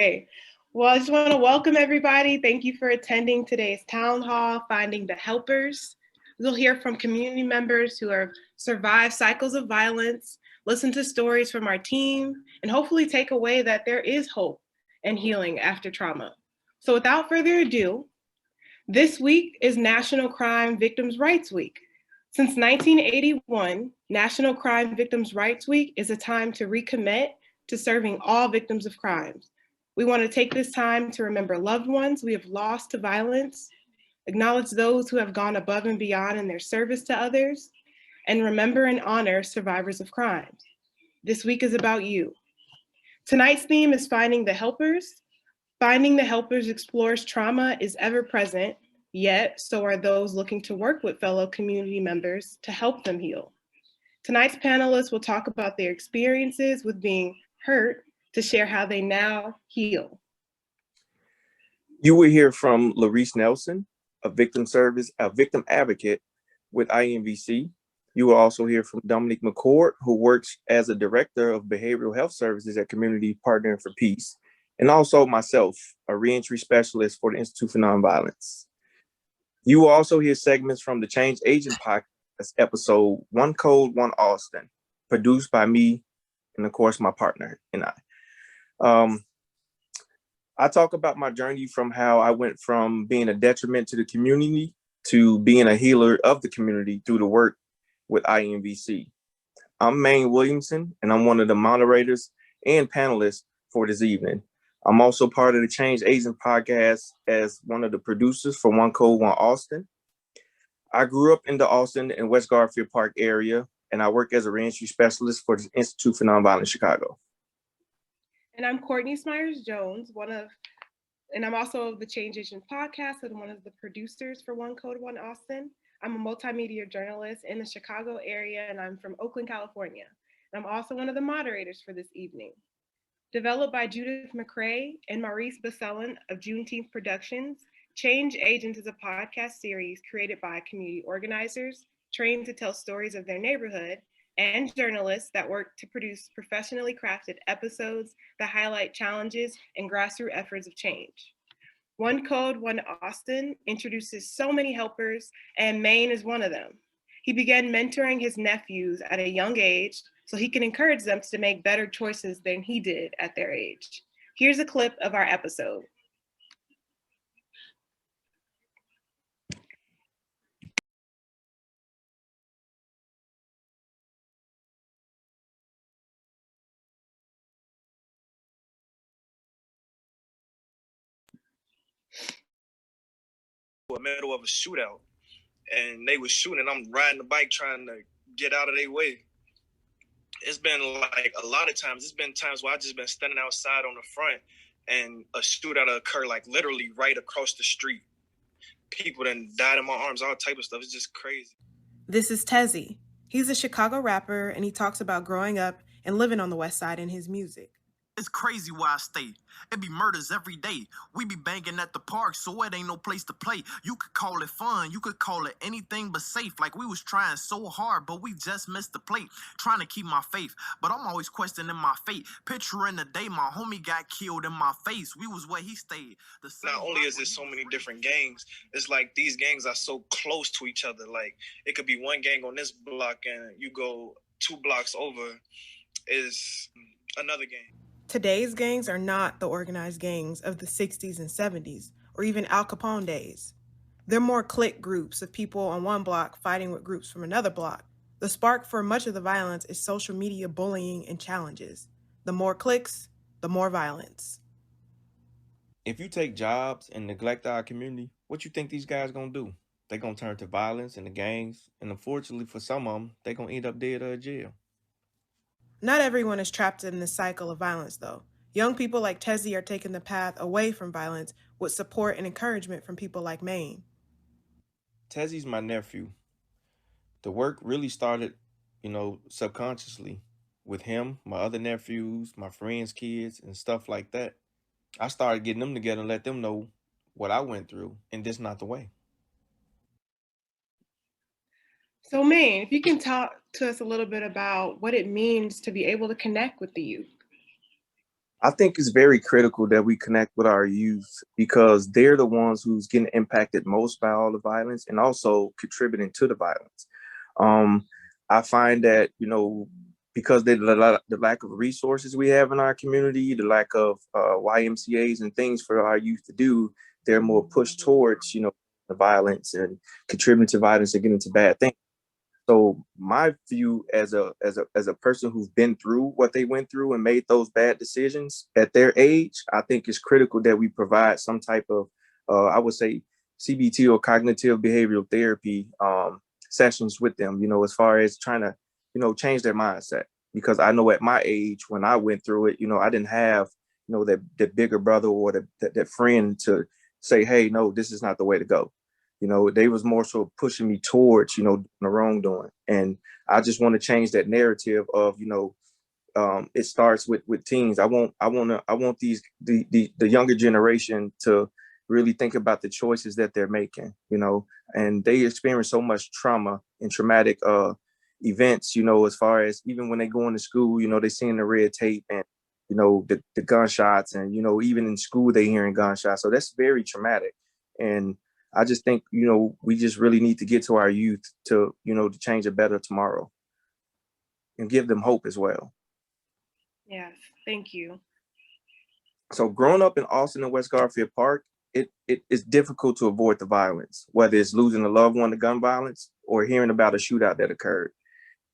Okay. Well, I just want to welcome everybody. Thank you for attending today's town hall, Finding the Helpers. We'll hear from community members who have survived cycles of violence, listen to stories from our team, and hopefully take away that there is hope and healing after trauma. So without further ado, this week is National Crime Victims' Rights Week. Since 1981, National Crime Victims' Rights Week is a time to recommit to serving all victims of crimes. We want to take this time to remember loved ones we have lost to violence, acknowledge those who have gone above and beyond in their service to others, and remember and honor survivors of crimes. This week is about you. Tonight's theme is Finding the Helpers. Finding the Helpers explores trauma is ever present, yet so are those looking to work with fellow community members to help them heal. Tonight's panelists will talk about their experiences with being hurt to share how they now heal. You will hear from Louise Nelson, a victim advocate with INVC. You will also hear from Dominique McCord, who works as a director of behavioral health services at Community Partnering for Peace, and also myself, a reentry specialist for the Institute for Nonviolence. You will also hear segments from the ChangeAgents Podcast episode, One Code, One Austin, produced by me and, of course, my partner and I. I talk about my journey from how I went from being a detriment to the community to being a healer of the community through the work with INVC. I'm Maine Williamson, and I'm one of the moderators and panelists for this evening. I'm also part of the ChangeAgents Podcast as one of the producers for One Code, One Austin. I grew up in the Austin and West Garfield Park area, and I work as a reentry specialist for the Institute for Nonviolence Chicago. And I'm Courtney Smyers-Jones, and I'm also of the ChangeAgents Podcast and one of the producers for One Code, One Austin. I'm a multimedia journalist in the Chicago area, and I'm from Oakland, California. And I'm also one of the moderators for this evening. Developed by Judith McCrae and Maurice Baselin of Juneteenth Productions, ChangeAgents is a podcast series created by community organizers trained to tell stories of their neighborhood and journalists that work to produce professionally crafted episodes that highlight challenges and grassroots efforts of change. One Code, One Austin introduces so many helpers, and Maine is one of them. He began mentoring his nephews at a young age so he can encourage them to make better choices than he did at their age. Here's a clip of our episode. Middle of a shootout, and they was shooting, and I'm riding the bike trying to get out of their way. It's been like a lot of times. It's been times where I just been standing outside on the front, and a shootout occurred like literally right across the street. People then died in my arms, all type of stuff. It's just crazy. This is Tezzy. He's a Chicago rapper, and he talks about growing up and living on the West Side in his music. It's crazy where I stay. It be murders every day. We be banging at the park, so it ain't no place to play. You could call it fun, you could call it anything but safe. Like we was trying so hard, but we just missed the plate. Trying to keep my faith, but I'm always questioning my fate. Picturing the day my homie got killed in my face. We was where he stayed. Not only is there so many different gangs, it's like these gangs are so close to each other. Like it could be one gang on this block, and you go 2 blocks over is another gang. Today's gangs are not the organized gangs of the 60s and 70s, or even Al Capone days. They're more clique groups of people on one block fighting with groups from another block. The spark for much of the violence is social media bullying and challenges. The more cliques, the more violence. If you take jobs and neglect our community, what you think these guys gonna do? They gonna turn to violence and the gangs, and unfortunately for some of them, they gonna end up dead or in jail. Not everyone is trapped in this cycle of violence, though. Young people like Tezzy are taking the path away from violence with support and encouragement from people like Maine. Tezzy's my nephew. The work really started, subconsciously with him, my other nephews, my friends' kids, and stuff like that. I started getting them together and let them know what I went through, and this not the way. So, Maine, if you can talk to us a little bit about what it means to be able to connect with the youth. I think it's very critical that we connect with our youth because they're the ones who's getting impacted most by all the violence and also contributing to the violence. Um, I find that, because the lack of resources we have in our community, the lack of YMCAs and things for our youth to do, they're more pushed towards, the violence and contributing to violence and getting into bad things. So my view as a person who's been through what they went through and made those bad decisions at their age, I think it's critical that we provide some type of, I would say, CBT or cognitive behavioral therapy sessions with them, as far as trying to, change their mindset. Because I know at my age, when I went through it, I didn't have, that bigger brother or that friend to say, hey, no, this is not the way to go. They was more so pushing me towards, the wrongdoing. And I just want to change that narrative of, it starts with teens. I want the younger generation to really think about the choices that they're making, and they experience so much trauma and traumatic events, as far as even when they go into school, they seeing the red tape and, the gunshots and, even in school, they hearing gunshots. So that's very traumatic. And I just think, we just really need to get to our youth to, to change a better tomorrow and give them hope as well. Yes, thank you. So growing up in Austin and West Garfield Park, it is difficult to avoid the violence, whether it's losing a loved one to gun violence or hearing about a shootout that occurred.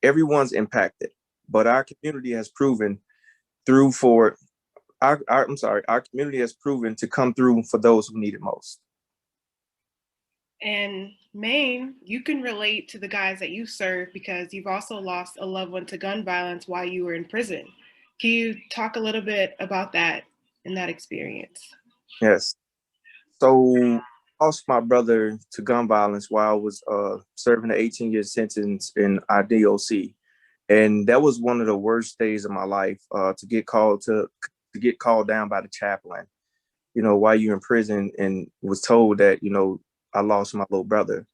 Everyone's impacted, but our community has proven our community has proven to come through for those who need it most. And Maine, you can relate to the guys that you serve because you've also lost a loved one to gun violence while you were in prison. Can you talk a little bit about that and that experience? Yes. So I lost my brother to gun violence while I was serving an 18-year sentence in IDOC. And that was one of the worst days of my life, to get called down by the chaplain, while you're in prison, and was told that, I lost my little brother.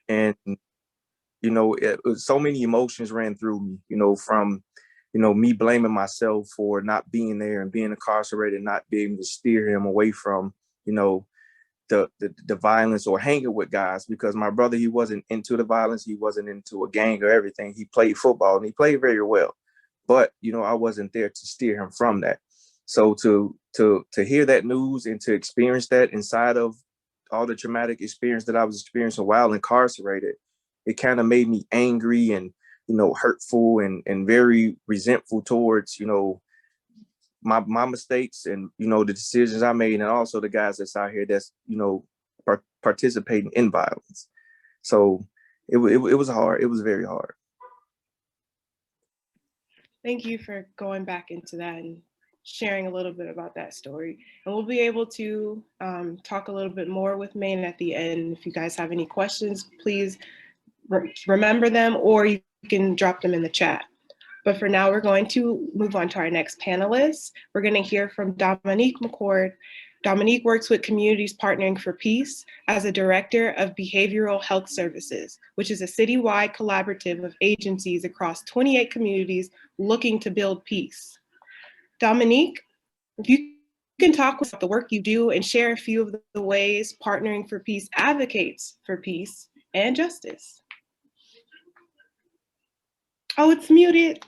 And, so many emotions ran through me, from, me blaming myself for not being there and being incarcerated, not being able to steer him away from, the violence or hanging with guys, because my brother, he wasn't into the violence. He wasn't into a gang or everything. He played football and he played very well, but, I wasn't there to steer him from that. So to hear that news and to experience that inside of all the traumatic experience that I was experiencing while incarcerated, it kind of made me angry and, hurtful and very resentful towards, my mistakes and, the decisions I made, and also the guys that's out here that's, participating in violence. So it was hard. It was very hard. Thank you for going back into that and sharing a little bit about that story. And we'll be able to talk a little bit more with Maine at the end. If you guys have any questions, please remember them, or you can drop them in the chat. But for now, we're going to move on to our next panelist. We're going to hear from Dominique McCord. Dominique works with Communities Partnering for Peace as a Director of Behavioral Health Services, which is a citywide collaborative of agencies across 28 communities looking to build peace. Dominique, if you can talk about the work you do and share a few of the ways Partnering for Peace advocates for peace and justice. Oh, it's muted.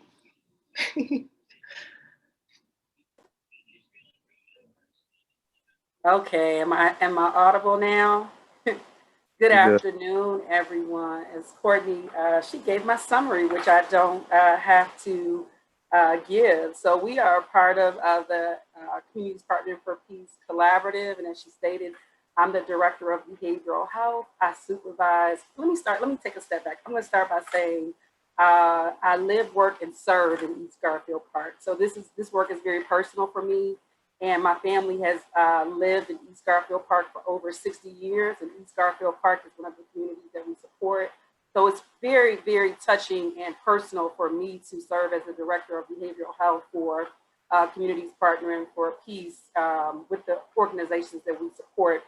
Okay, am I audible now? Good afternoon, everyone. As Courtney, she gave my summary, which I don't have to give. So we are a part of the Communities Partnering for Peace Collaborative, and as she stated, I'm the Director of Behavioral Health. I supervise. Let me take a step back. I'm going to start by saying I live, work, and serve in East Garfield Park. So this work is very personal for me. And my family has lived in East Garfield Park for over 60 years. And East Garfield Park is one of the communities that we support. So it's very, very touching and personal for me to serve as the Director of Behavioral Health for Communities Partnering for Peace with the organizations that we support,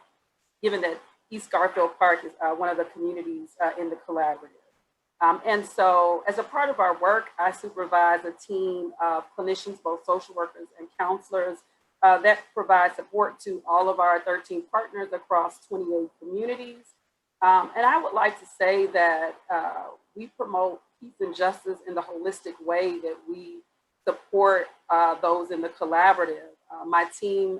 given that East Garfield Park is one of the communities in the collaborative. And so as a part of our work, I supervise a team of clinicians, both social workers and counselors, that provide support to all of our 13 partners across 28 communities. And I would like to say that we promote peace and justice in the holistic way that we support those in the collaborative. My team,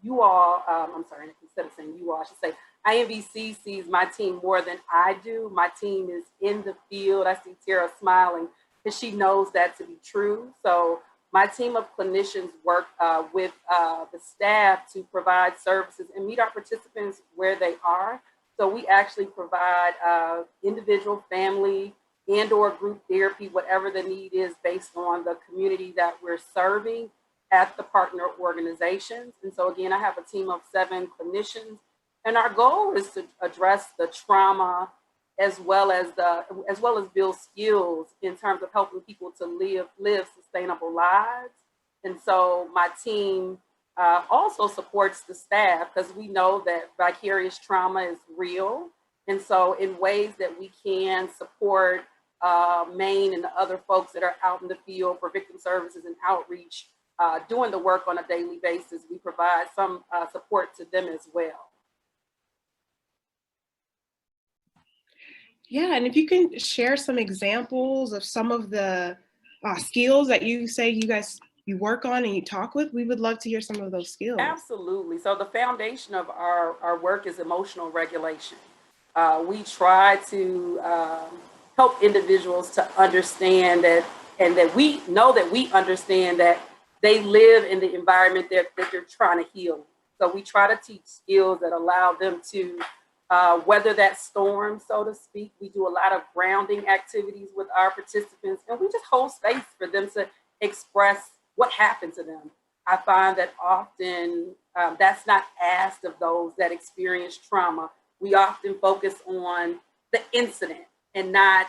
you all, I'm sorry, instead of saying you all, I should say INVC sees my team more than I do. My team is in the field. I see Tara smiling because she knows that to be true. So my team of clinicians work with the staff to provide services and meet our participants where they are. So we actually provide individual, family, and or group therapy, whatever the need is based on the community that we're serving at the partner organizations. And so again, I have a team of 7 clinicians, and our goal is to address the trauma as well as build skills in terms of helping people to live sustainable lives. And so my team also supports the staff, because we know that vicarious trauma is real. And so in ways that we can support Maine and the other folks that are out in the field for victim services and outreach, doing the work on a daily basis, we provide some support to them as well. Yeah, and if you can share some examples of some of the skills that you say you work on and you talk with, we would love to hear some of those skills. Absolutely. So the foundation of our work is emotional regulation. We try to help individuals to understand that, and that we know that we understand that they live in the environment that they're trying to heal. So we try to teach skills that allow them to weather that storm, so to speak. We do a lot of grounding activities with our participants, and we just hold space for them to express what happened to them. I find that often that's not asked of those that experience trauma. We often focus on the incident and not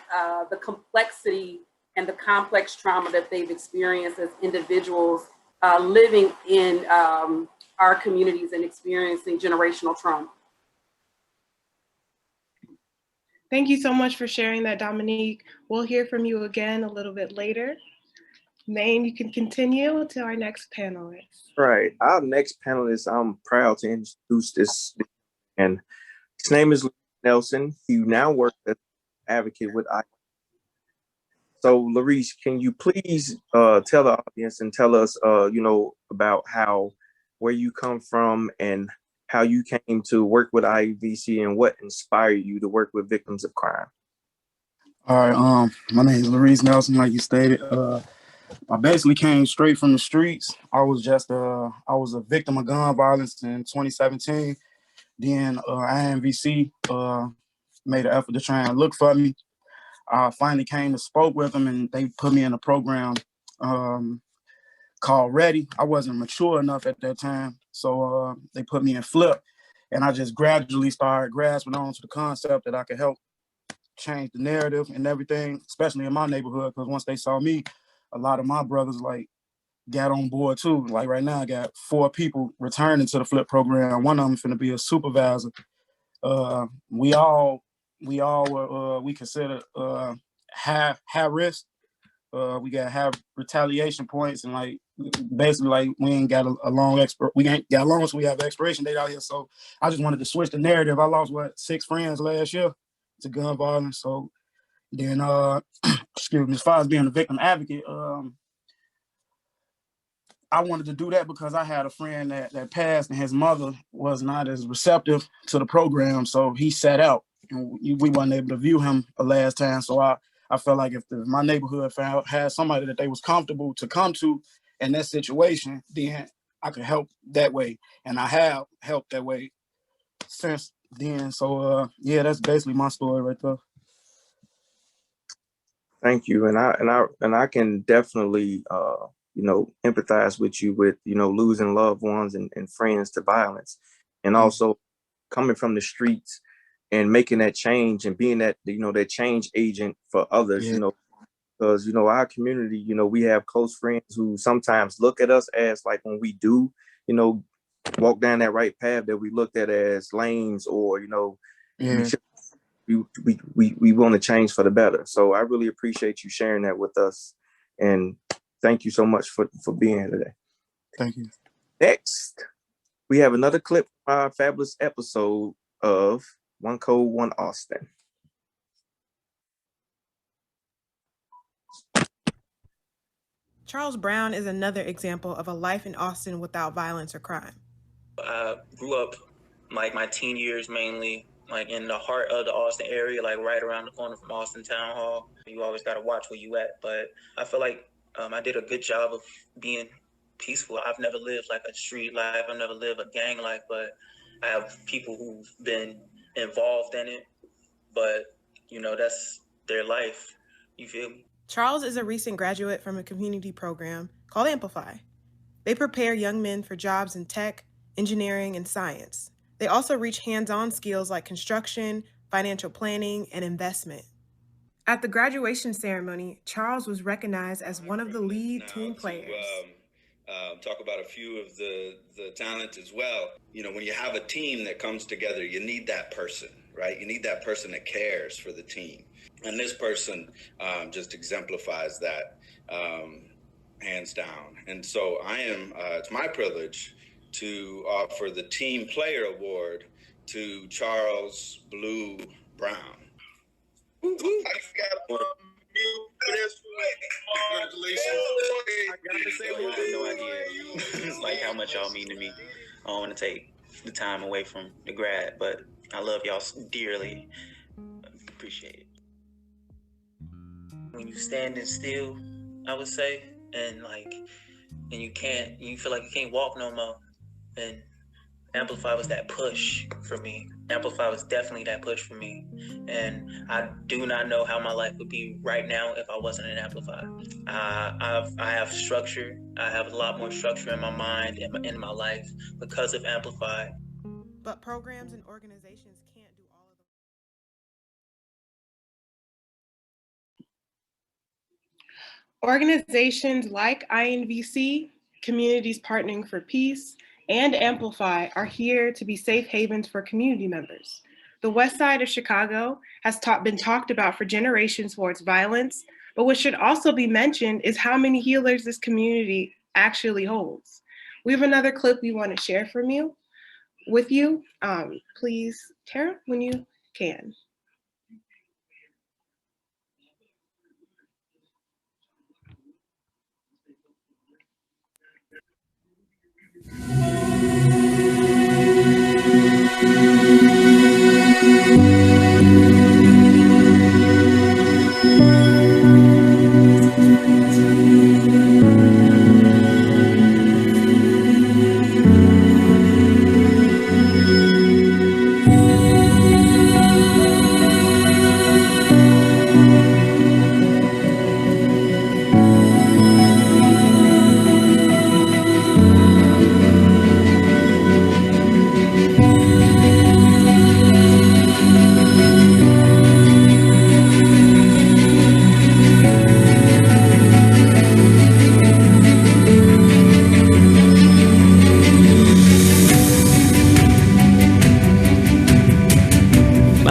the complexity and the complex trauma that they've experienced as individuals living in our communities and experiencing generational trauma. Thank you so much for sharing that, Dominique. We'll hear from you again a little bit later. Maine, you can continue to our next panelist. Right. Our next panelist, I'm proud to introduce this, and his name is Louise Nelson. He now works as an advocate with I. So, Louise, can you please tell the audience and tell us, about where you come from and how you came to work with IVC and what inspired you to work with victims of crime? All right. My name is Louise Nelson, like you stated. I basically came straight from the streets. I was a victim of gun violence in 2017. Then INVC made an effort to try and look for me. I finally came and spoke with them, and they put me in a program called Ready. I wasn't mature enough at that time, so they put me in Flip, and I just gradually started grasping on to the concept that I could help change the narrative and everything, especially in my neighborhood, because once they saw me, a lot of my brothers got on board too. Like right now, I got 4 people returning to the Flip program. One of them finna be a supervisor. We all were we consider high risk. We got high retaliation points, and basically we ain't got we ain't got long, so we have expiration date out here. So I just wanted to switch the narrative. I lost 6 friends last year to gun violence. So then excuse me, as far as being a victim advocate, I wanted to do that because I had a friend that passed, and his mother was not as receptive to the program, so he sat out, and we weren't able to view him the last time. So I felt like if my neighborhood had somebody that they was comfortable to come to in that situation, then I could help that way, and I have helped that way since then. So yeah, that's basically my story right there. Thank you, and I can definitely empathize with you with losing loved ones and friends to violence, and also coming from the streets and making that change and being that that change agent for others. Yeah. Because our community, we have close friends who sometimes look at us as when we do walk down that right path, that we looked at as lanes, or Yeah. we want to change for the better. So I really appreciate you sharing that with us, and thank you so much for being here today. Thank you. Next, we have another clip from our fabulous episode of One Code, One Austin. Charles Brown is another example of a life in Austin without violence or crime. I grew up, like, my teen years mainly, like, in the heart of the Austin area, like, right around the corner from Austin Townhall. You always got to watch where you at, but I feel like I did a good job of being peaceful. I've never lived, like, a street life. I've never lived a gang life, but I have people who've been involved in it, but, you know, that's their life. You feel me? Charles is a recent graduate from a community program called Amplify. They prepare young men for jobs in tech, engineering, and science. They also reach hands-on skills like construction, financial planning, and investment. At the graduation ceremony, Charles was recognized as one of the lead team players. Talk about a few of the talent as well. You know, when you have a team that comes together, you need that person, right? You need that person that cares for the team. And this person just exemplifies that hands down. And so it's my privilege to offer the Team Player Award to Charles Blue Brown. Congratulations. I have no idea like how much y'all mean to me. I don't want to take the time away from the grad, but I love y'all dearly. Appreciate it. When you standing still, I would say, and you feel like you can't walk no more. And Amplify was that push for me. Amplify was definitely that push for me. And I do not know how my life would be right now if I wasn't in Amplify. I have structure. I have a lot more structure in my mind and in my life because of Amplify. But programs and organizations can't do all of them. Organizations like INVC, Communities Partnering for Peace, and Amplify are here to be safe havens for community members. The West Side of Chicago has been talked about for generations for its violence, but what should also be mentioned is how many healers this community actually holds. We have another clip we want to share with you. Please, Tara, when you can.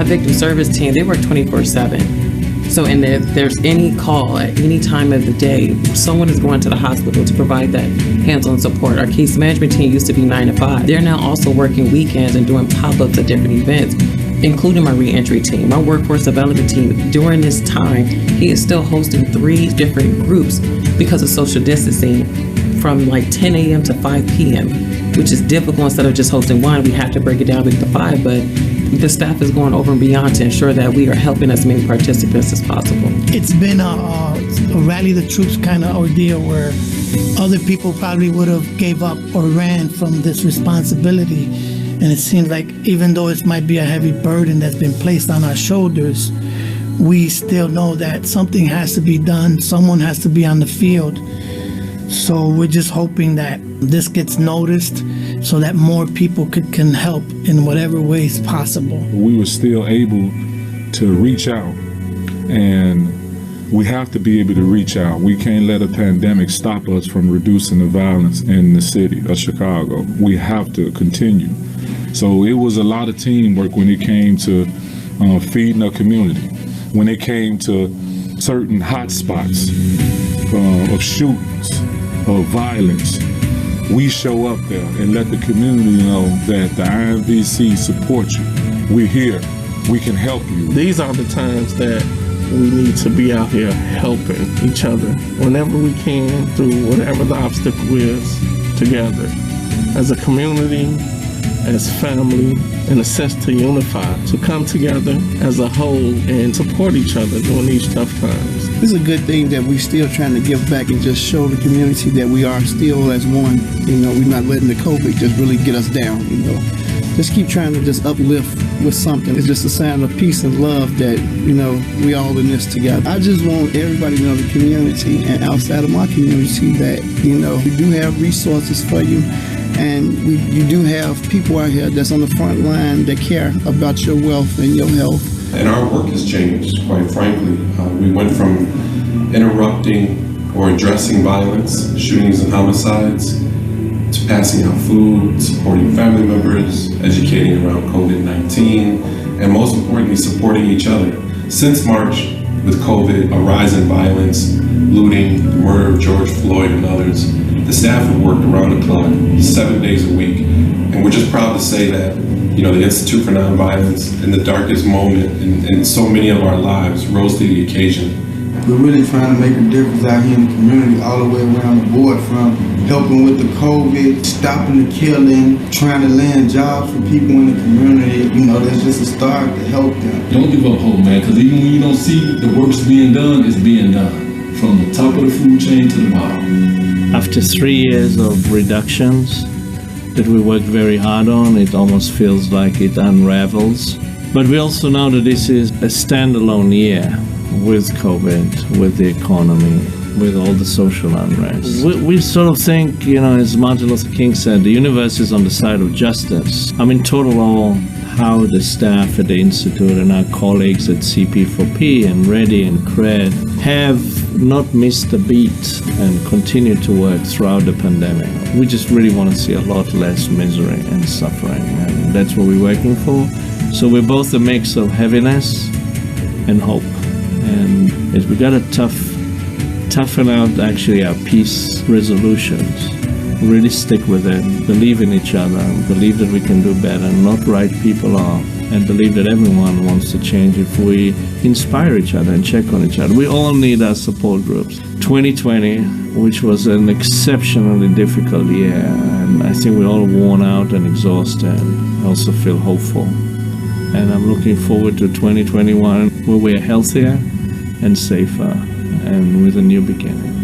Victim service team, they work 24/7. So, and if there's any call at any time of the day, someone is going to the hospital to provide that hands-on support. Our case management team used to be 9 to 5. They're now also working weekends and doing pop-ups at different events, including my reentry team. My workforce development team, during this time, he is still hosting 3 different groups because of social distancing from like 10 a.m. to 5 p.m., which is difficult. Instead of just hosting one, we have to break it down to 5, but the staff is going over and beyond to ensure that we are helping as many participants as possible. It's been a rally the troops kind of ordeal where other people probably would have gave up or ran from this responsibility. And it seems like even though it might be a heavy burden that's been placed on our shoulders, we still know that something has to be done. Someone has to be on the field. So we're just hoping that this gets noticed so that more people can help in whatever ways possible. We were still able to reach out, and we have to be able to reach out. We can't let a pandemic stop us from reducing the violence in the city of Chicago. We have to continue. So it was a lot of teamwork when it came to feeding a community. When it came to certain hot spots of shootings, of violence, we show up there and let the community know that the IMVC supports you. We're here. We can help you. These are the times that we need to be out here helping each other whenever we can, through whatever the obstacle is, together as a community, as family, in a sense to unify, to come together as a whole and support each other during these tough times. It's a good thing that we're still trying to give back and just show the community that we are still as one. You know, we're not letting the COVID just really get us down, you know. Just keep trying to just uplift with something. It's just a sign of peace and love that, you know, we all in this together. I just want everybody to know, the community and outside of my community, that, you know, we do have resources for you. And you do have people out here that's on the front line that care about your wealth and your health. And our work has changed, quite frankly. We went from interrupting or addressing violence, shootings and homicides, to passing out food, supporting family members, educating around COVID-19, and most importantly, supporting each other. Since March, with COVID, a rise in violence, looting, the murder of George Floyd and others, the staff have worked around the clock, 7 days a week. And we're just proud to say that, you know, the Institute for Nonviolence, in the darkest moment in so many of our lives, rose to the occasion. We're really trying to make a difference out here in the community, all the way around the board, from helping with the COVID, stopping the killing, trying to land jobs for people in the community. You know, that's just a start to help them. Don't give up hope, man, because even when you don't see the work's being done, it's being done. From the top of the food chain to the bottom. After 3 years of reductions that we worked very hard on, it almost feels like it unravels. But we also know that this is a standalone year with COVID, with the economy, with all the social unrest. We sort of think, you know, as Martin Luther King said, the universe is on the side of justice. I'm in total awe how the staff at the Institute and our colleagues at CP4P and Ready and CRED have not missed a beat and continue to work throughout the pandemic. We just really want to see a lot less misery and suffering, and that's what we're working for. So we're both a mix of heaviness and hope. And as we got to toughen out actually our peace resolutions, really stick with it, believe in each other, believe that we can do better, not write people off, and believe that everyone wants to change if we inspire each other and check on each other. We all need our support groups. 2020, which was an exceptionally difficult year, and I think we're all worn out and exhausted. I also feel hopeful. And I'm looking forward to 2021, where we're healthier and safer, and with a new beginning.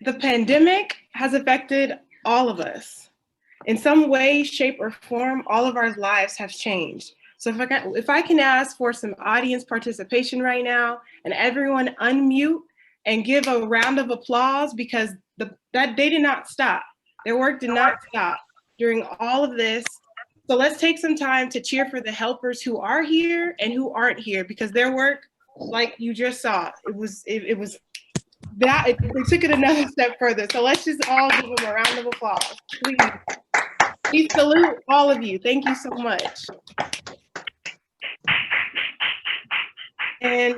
The pandemic has affected all of us. In some way, shape, or form, all of our lives have changed. So if I can ask for some audience participation right now, and everyone unmute and give a round of applause, because they did not stop. Their work did not stop during all of this. So let's take some time to cheer for the helpers who are here and who aren't here, because their work, like you just saw, they took it another step further. So let's just all give them a round of applause, please. We salute all of you. Thank you so much. And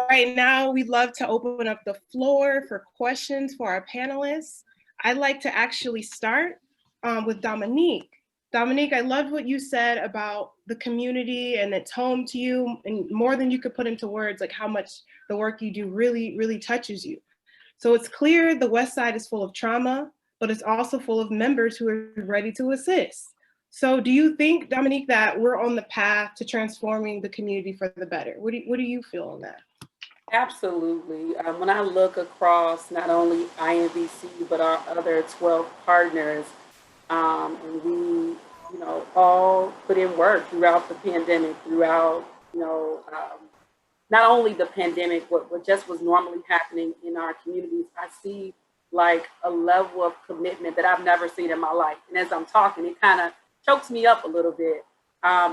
right now we'd love to open up the floor for questions for our panelists. I'd like to actually start with Dominique. Dominique, I loved what you said about the community and it's home to you, and more than you could put into words, like how much the work you do really, really touches you. So it's clear the West Side is full of trauma, but it's also full of members who are ready to assist. So do you think, Dominique, that we're on the path to transforming the community for the better? What do you feel on that? Absolutely. When I look across not only INVC, but our other 12 partners, and we, all put in work throughout the pandemic, throughout, not only the pandemic, what just was normally happening in our communities, I see like a level of commitment that I've never seen in my life. And as I'm talking, it kind of chokes me up a little bit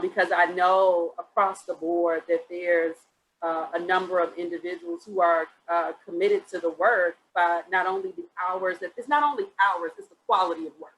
because I know across the board that there's a number of individuals who are committed to the work by not only the hours, it's not only hours, it's the quality of work.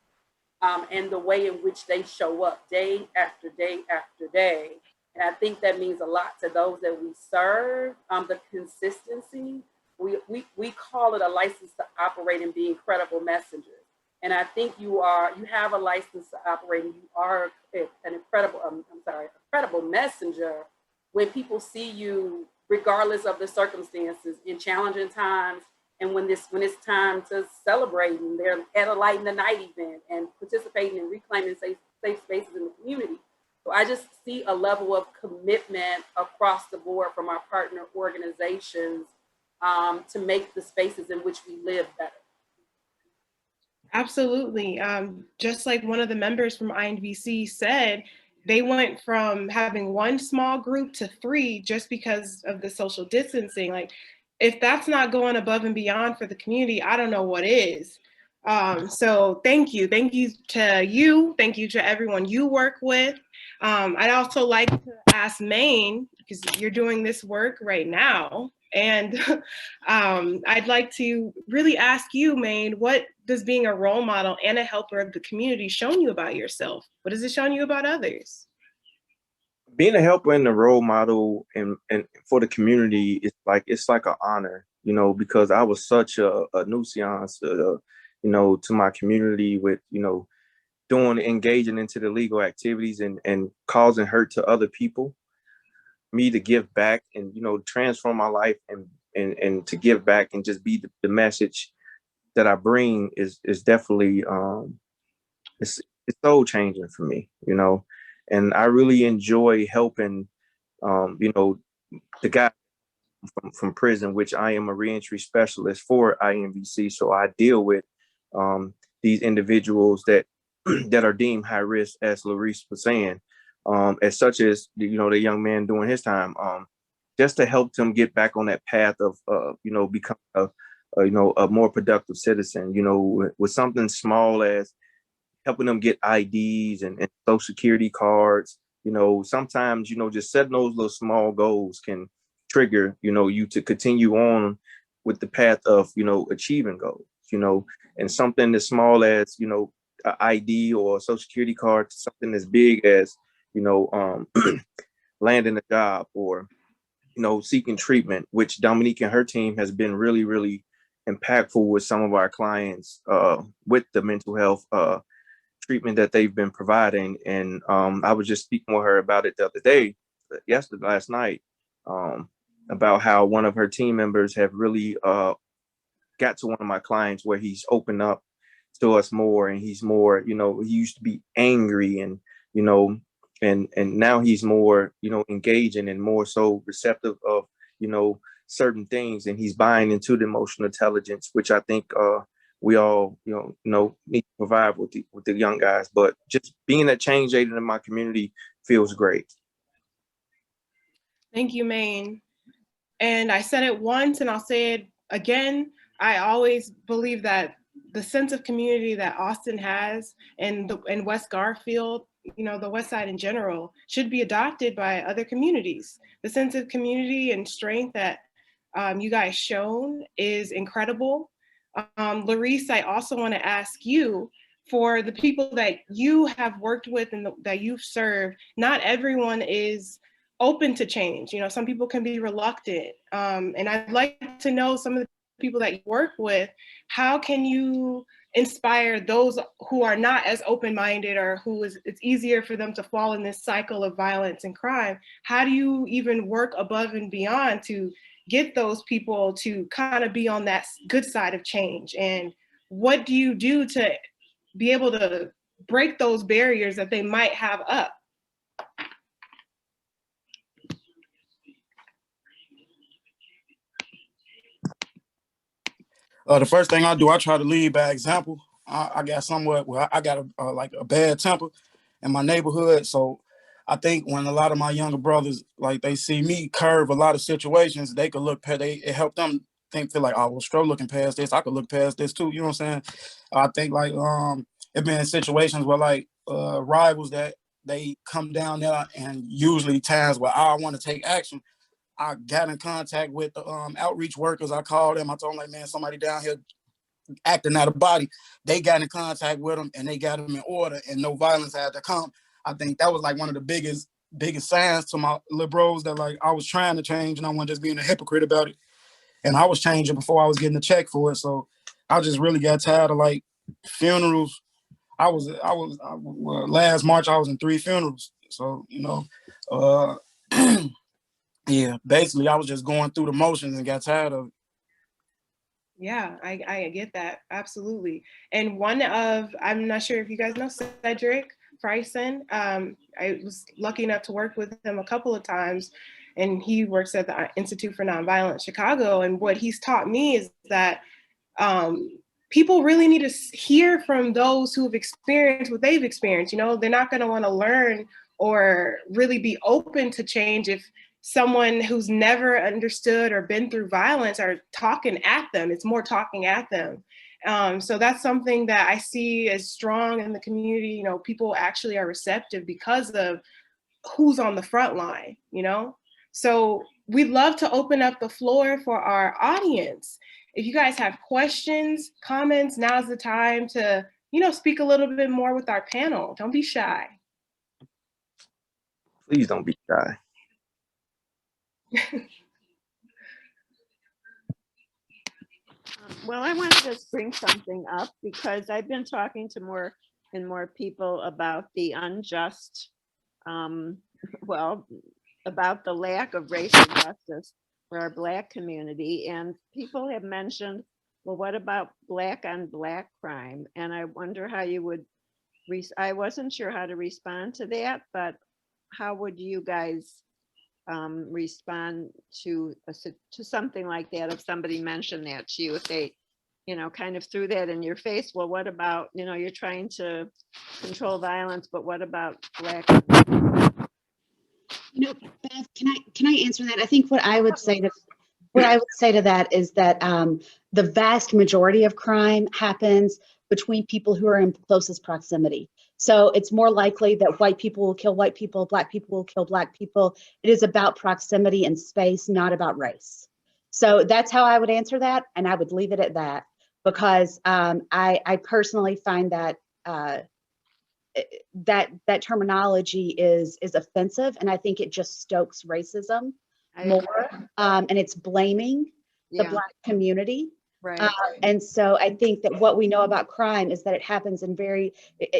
And the way in which they show up day after day after day. And I think that means a lot to those that we serve. The consistency, we call it a license to operate and be incredible messengers. And I think you have a license to operate and you are an incredible messenger when people see you, regardless of the circumstances, in challenging times. And when it's time to celebrate, and they're at a Light in the Night event and participating in reclaiming safe spaces in the community. So I just see a level of commitment across the board from our partner organizations to make the spaces in which we live better. Absolutely. Just like one of the members from INVC said, they went from having one small group to 3 just because of the social distancing. Like, if that's not going above and beyond for the community, I don't know what is. So thank you. Thank you to you. Thank you to everyone you work with. I'd also like to ask Maine, because you're doing this work right now. And I'd like to really ask you, Maine, what does being a role model and a helper of the community shown you about yourself? What has it shown you about others? Being a helper and a role model and for the community, it's like an honor, because I was such a nuisance, to my community with, engaging into the legal activities and causing hurt to other people. Me to give back and, transform my life and to give back and just be the message that I bring is definitely, it's soul changing for me, And I really enjoy helping, the guy from prison, which I am a reentry specialist for INVC. So I deal with these individuals that are deemed high risk, as Louise was saying, as such as, the young man doing his time, just to help them get back on that path of, become a more productive citizen, with something small as helping them get IDs and social security cards. Sometimes, just setting those little small goals can trigger, you to continue on with the path of, achieving goals, and something as small as, an ID or a social security card to something as big as, landing a job or, seeking treatment, which Dominique and her team has been really, really impactful with some of our clients with the mental health treatment that they've been providing. And I was just speaking with her about it the other day, last night, about how one of her team members have really got to one of my clients where he's opened up to us more, and he's more, he used to be angry and, and now he's more, engaging and more so receptive of, certain things, and he's buying into the emotional intelligence, which I think we all, need to provide with the young guys. But just being a change agent in my community feels great. Thank you, Maine. And I said it once and I'll say it again. I always believe that the sense of community that Austin has and West Garfield, the West Side in general, should be adopted by other communities. The sense of community and strength that you guys shown is incredible. Louise, I also want to ask you, for the people that you have worked with and that you've served, not everyone is open to change. Some people can be reluctant. And I'd like to know, some of the people that you work with, how can you inspire those who are not as open-minded, or it's easier for them to fall in this cycle of violence and crime? How do you even work above and beyond to get those people to kind of be on that good side of change? And what do you do to be able to break those barriers that they might have up? The first thing I do, I try to lead by example. I got I got a bad temper in my neighborhood. So I think when a lot of my younger brothers, they see me curve a lot of situations, they could look past, it helped them feel like, oh, well, Stro looking past this, I could look past this too. You know what I'm saying? I think it been situations where rivals that they come down there, and usually times where I want to take action, I got in contact with the outreach workers. I called them. I told them, like, man, somebody down here acting out of body. They got in contact with them and they got them in order, and no violence had to come. I think that was like one of the biggest signs to my little bros that like I was trying to change and I wasn't just being a hypocrite about it. And I was changing before I was getting a check for it. So I just really got tired of like funerals. Last March I was in 3 funerals. So, you know, yeah, basically I was just going through the motions and got tired of it. Yeah, I get that. Absolutely. And I'm not sure if you guys know Cedric Bryson. I was lucky enough to work with him a couple of times, and he works at the Institute for Nonviolence Chicago. And what he's taught me is that people really need to hear from those who have experienced what they've experienced. You know, they're not going to want to learn or really be open to change if someone who's never understood or been through violence are talking at them. It's more talking at them. So that's something that I see as strong in the community. You know, people actually are receptive because of who's on the front line, you know? So we'd love to open up the floor for our audience. If you guys have questions, comments, now's the time to, you know, speak a little bit more with our panel. Don't be shy. Please don't be shy. Well, I want to just bring something up because I've been talking to more and more people about the unjust, about the lack of racial justice for our Black community. And people have mentioned, well, what about Black on Black crime? And I wonder how you would, I wasn't sure how to respond to that, but how would you guys respond to something like that if somebody mentioned that to you, if they, you know, kind of threw that in your face? Well, what about, you know, you're trying to control violence, but what about Black? You know, Beth, can I answer that? I think what I would say to that is that the vast majority of crime happens between people who are in closest proximity. So it's more likely that white people will kill white people, Black people will kill Black people. It is about proximity and space, not about race. So that's how I would answer that, and I would leave it at that, because I personally find that that terminology is offensive, and I think it just stokes racism more, and it's blaming the Black community. Right. And so I think that what we know about crime is that it happens in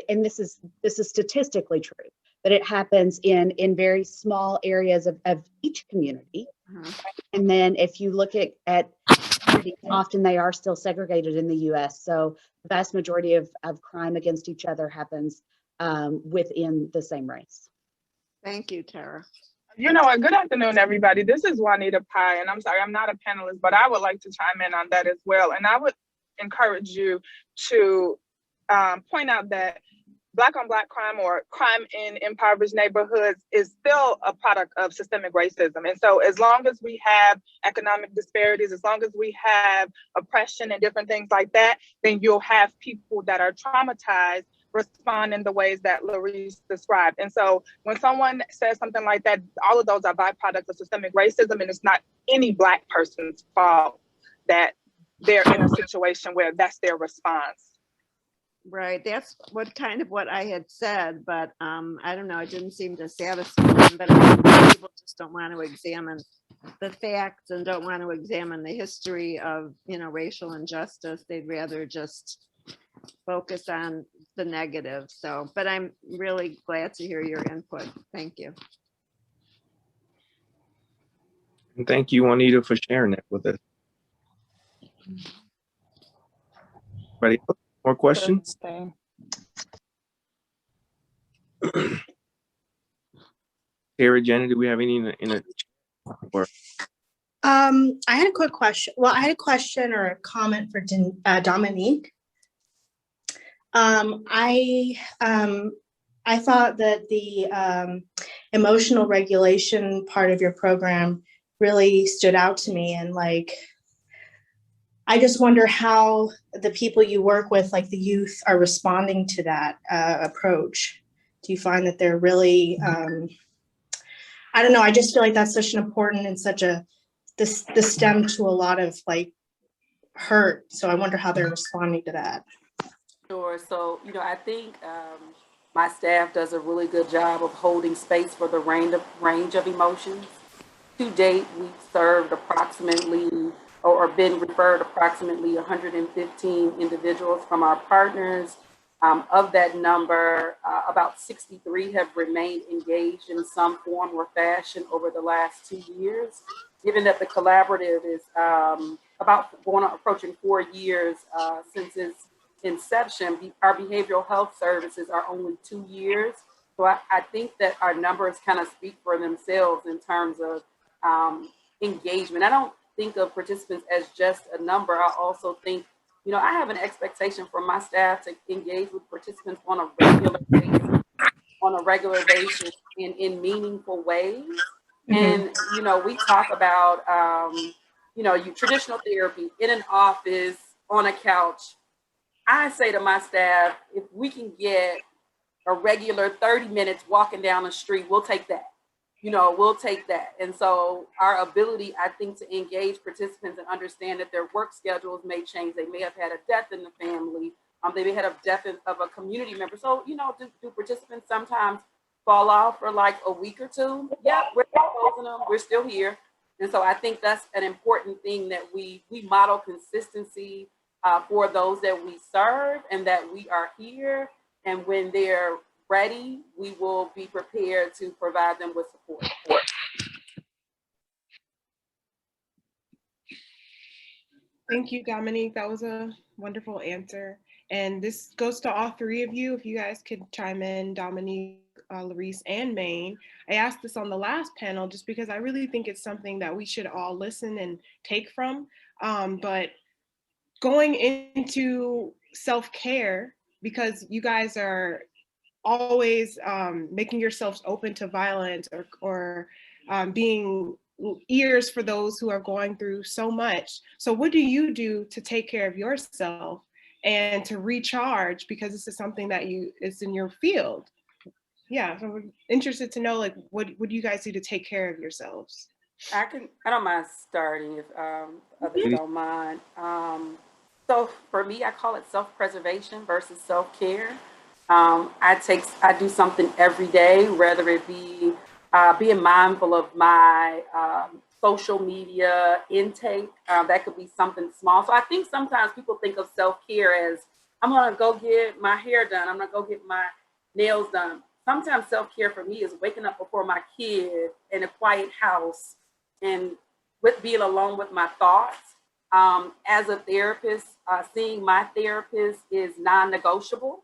and this is statistically true, that it happens in very small areas of each community. Uh-huh. And then if you look at communities, often they are still segregated in the US. So the vast majority of crime against each other happens within the same race. Thank you, Tara. You know what? Good afternoon, everybody. This is Juanita Pai, and I'm sorry, I'm not a panelist, but I would like to chime in on that as well. And I would encourage you to point out that Black on Black crime or crime in impoverished neighborhoods is still a product of systemic racism. And so as long as we have economic disparities, as long as we have oppression and different things like that, then you'll have people that are traumatized respond in the ways that Louise described. And so when someone says something like that, all of those are byproducts of systemic racism, and it's not any Black person's fault that they're in a situation where that's their response. Right, that's what I had said, but I don't know, it didn't seem to satisfy them, but I think people just don't want to examine the facts and don't want to examine the history of, you know, racial injustice. They'd rather just focus on the negative. So, but I'm really glad to hear your input. Thank you. And thank you, Juanita, for sharing that with us. Anybody else? More questions? Tara, Jenny, do we have any in a I had a quick question. Well, I had a question or a comment for Dominique. I thought that the emotional regulation part of your program really stood out to me, and like, I just wonder how the people you work with, like the youth, are responding to that approach. Do you find that they're really I don't know. I just feel like that's such an important and such a the stem to a lot of like hurt. So I wonder how they're responding to that. Sure. So, I think my staff does a really good job of holding space for the range of emotions. To date, we've served approximately or been referred approximately 115 individuals from our partners. Of that number, about 63 have remained engaged in some form or fashion over the last 2 years. Given that the collaborative is approaching 4 years since its inception, our behavioral health services are only 2 years. So I think that our numbers kind of speak for themselves in terms of engagement. I don't think of participants as just a number. I also think, I have an expectation from my staff to engage with participants on a regular basis in meaningful ways. And, we talk about, traditional therapy in an office, on a couch. I say to my staff, if we can get a regular 30 minutes walking down the street, we'll take that. We'll take that. And so our ability, I think, to engage participants and understand that their work schedules may change. They may have had a death in the family. They may have had a death of a community member. So, do participants sometimes fall off for like a week or two? Yeah, we're exposing them. We're still here. And so I think that's an important thing, that we model consistency for those that we serve, and that we are here. And when they're ready, we will be prepared to provide them with support. Thank you, Dominique. That was a wonderful answer. And this goes to all three of you. If you guys could chime in, Dominique, Louise, and Maine. I asked this on the last panel just because I really think it's something that we should all listen and take from. But going into self-care, because you guys are always making yourselves open to violence or being ears for those who are going through so much. So what do you do to take care of yourself and to recharge, because this is something that is in your field? Yeah, so we're interested to know, like, what do you guys do to take care of yourselves? I don't mind starting if others don't mind. So for me, I call it self-preservation versus self-care. I do something every day, whether it be being mindful of my social media intake. That could be something small. So I think sometimes people think of self-care as, I'm gonna go get my hair done, I'm gonna go get my nails done. Sometimes self-care for me is waking up before my kid in a quiet house and with being alone with my thoughts. As a therapist, seeing my therapist is non-negotiable.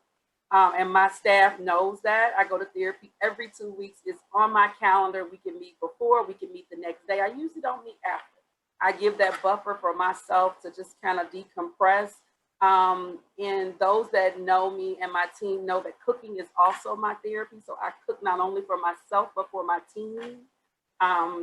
And my staff knows that. I go to therapy every 2 weeks. It's on my calendar. We can meet before, we can meet the next day. I usually don't meet after. I give that buffer for myself to just kind of decompress. And those that know me and my team know that cooking is also my therapy. So I cook not only for myself, but for my team.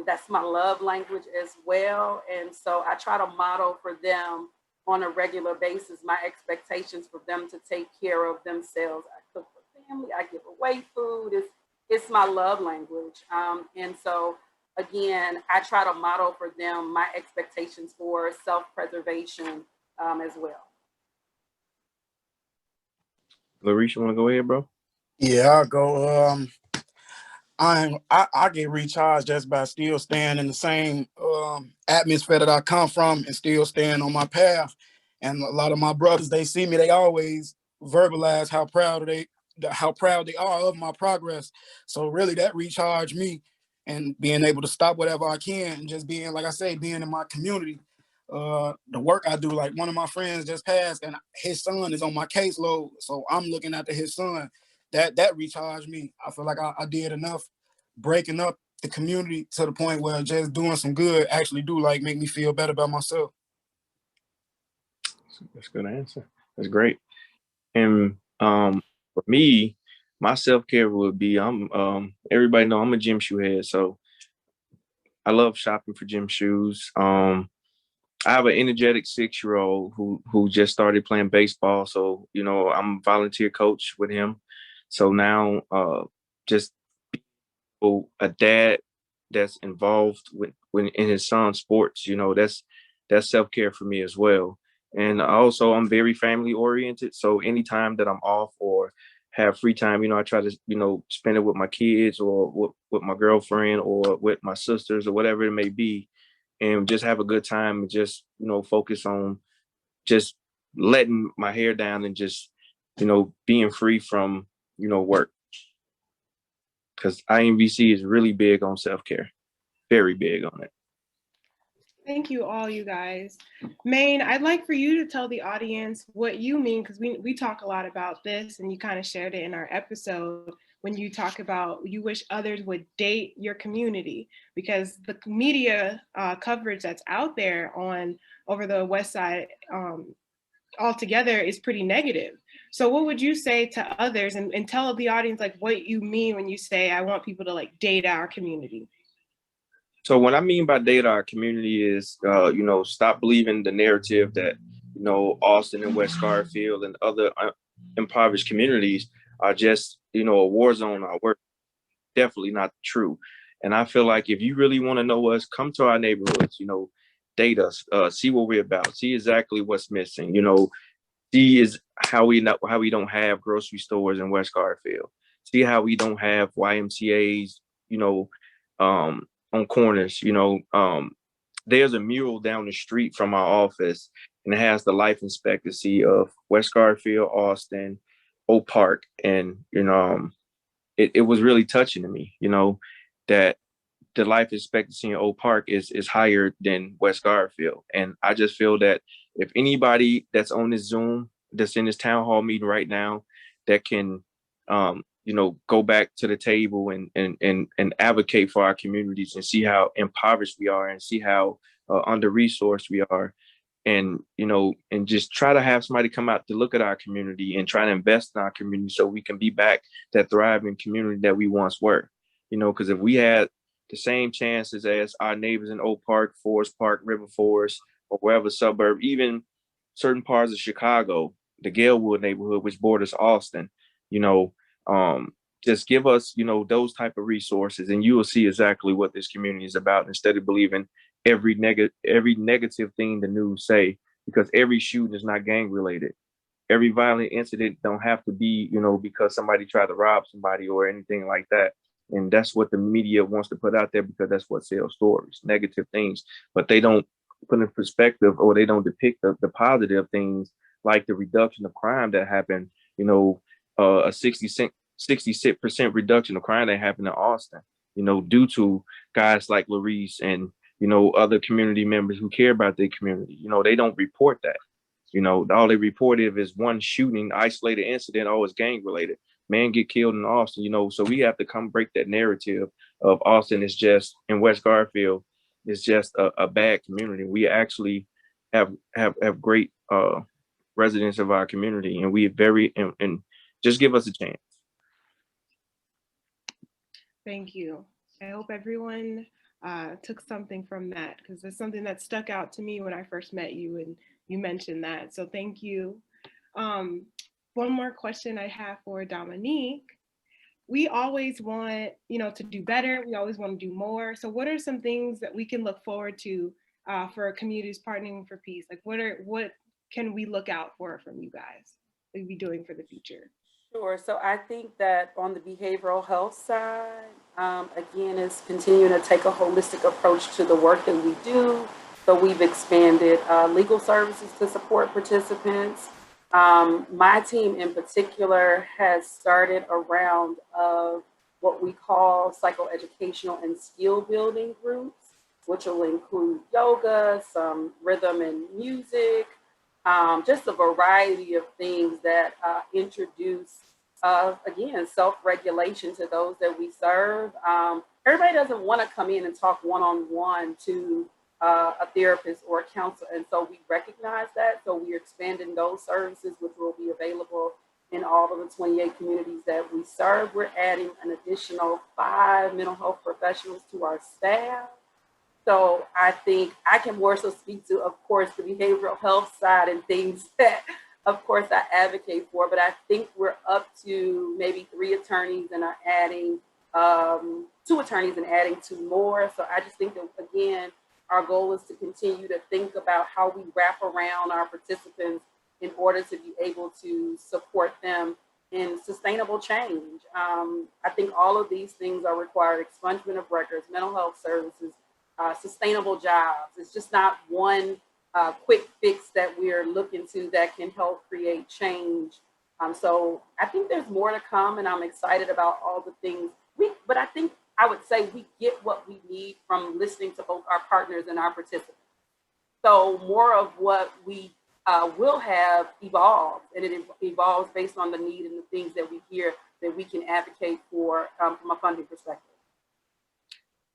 That's my love language as well. And so I try to model for them on a regular basis my expectations for them to take care of themselves. I cook for family, I give away food. It's my love language. And so again, I try to model for them my expectations for self-preservation as well. Larisha, want to go ahead, bro? Yeah, I'll go. I get recharged just by still staying in the same atmosphere that I come from and still staying on my path. And a lot of my brothers, they see me, they always verbalize how proud they are of my progress. So really that recharged me, and being able to stop whatever I can and just being, like I say, being in my community. The work I do, like one of my friends just passed and his son is on my caseload. So I'm looking after his son. That recharged me. I feel like I did enough breaking up the community to the point where just doing some good actually do like make me feel better about myself. That's a good answer. That's great. And for me, my self-care would be, everybody know I'm a gym shoe head, so I love shopping for gym shoes. I have an energetic 6-year-old who just started playing baseball, so I'm a volunteer coach with him. So now just a dad that's involved when in his son's sports. You know, that's self-care for me as well. And also I'm very family oriented. So anytime that I'm off or have free time, you know, I try to, you know, spend it with my kids or with my girlfriend or with my sisters or whatever it may be, and just have a good time and just, you know, focus on just letting my hair down and just, you know, being free from, you know, work. Because IMVC is really big on self-care, very big on it. Thank you all, you guys. Maine, I'd like for you to tell the audience what you mean, because we talk a lot about this, and you kind of shared it in our episode when you talk about you wish others would date your community, because the media coverage that's out there over the West Side altogether is pretty negative. So what would you say to others, and tell the audience like what you mean when you say I want people to like date our community? So what I mean by date our community is, you know, stop believing the narrative that, you know, Austin and West Garfield and other impoverished communities are just, you know, a war zone. We're definitely not true. And I feel like if you really want to know us, come to our neighborhoods, you know, date us, see what we're about, see exactly what's missing, you know, see is how we don't have grocery stores in West Garfield, see how we don't have YMCAs, you know, on corners. You know, there's a mural down the street from our office, and it has the life expectancy of West Garfield, Austin, Oak Park. And, you know, it was really touching to me, you know, that the life expectancy in Oak Park is higher than West Garfield. And I just feel that if anybody that's on this Zoom, that's in this town hall meeting right now, that can, you know, go back to the table and advocate for our communities and see how impoverished we are and see how under-resourced we are. And, you know, and just try to have somebody come out to look at our community and try to invest in our community so we can be back that thriving community that we once were. You know, because if we had the same chances as our neighbors in Oak Park, Forest Park, River Forest, or wherever suburb, even certain parts of Chicago, the Galewood neighborhood, which borders Austin, you know, just give us, you know, those type of resources, and you will see exactly what this community is about, instead of believing every negative thing the news say, because every shooting is not gang related. Every violent incident don't have to be, you know, because somebody tried to rob somebody or anything like that. And that's what the media wants to put out there, because that's what sells stories, negative things. But they don't put in perspective, or they don't depict the positive things, like the reduction of crime that happened, you know, a 66% reduction of crime that happened in Austin, you know, due to guys like Louise and, you know, other community members who care about their community. You know, they don't report that. You know, all they report is one shooting, isolated incident, oh, it's gang related. Man get killed in Austin, you know, so we have to come break that narrative of Austin is just, in West Garfield, is just a bad community. We actually have great residents of our community, and we and just give us a chance. Thank you. I hope everyone took something from that, because it's something that stuck out to me when I first met you and you mentioned that. So thank you. One more question I have for Dominique. We always want, you know, to do better. We always want to do more. So what are some things that we can look forward to for communities partnering for peace? Like what can we look out for from you guys that you'll be doing for the future? Sure. So I think that on the behavioral health side, again, is continuing to take a holistic approach to the work that we do. So we've expanded legal services to support participants. My team in particular has started a round of what we call psychoeducational and skill building groups, which will include yoga, some rhythm and music, just a variety of things that introduce, again, self-regulation to those that we serve. Everybody doesn't want to come in and talk one-on-one to a therapist or a counselor, and so we recognize that. So we're expanding those services, which will be available in all of the 28 communities that we serve. We're adding an additional 5 mental health professionals to our staff. So I think I can more so speak to, of course, the behavioral health side and things that, of course, I advocate for, but I think we're up to maybe 3 attorneys and are adding 2 attorneys and adding 2 more. So I just think that, again, our goal is to continue to think about how we wrap around our participants in order to be able to support them in sustainable change. I think all of these things are required: expungement of records, mental health services, sustainable jobs. It's just not one quick fix that we're looking to that can help create change. So I think there's more to come, and I'm excited about all the things. But I think I would say we get what we need from listening to both our partners and our participants. So more of what we will have evolves, and it evolves based on the need and the things that we hear that we can advocate for from a funding perspective.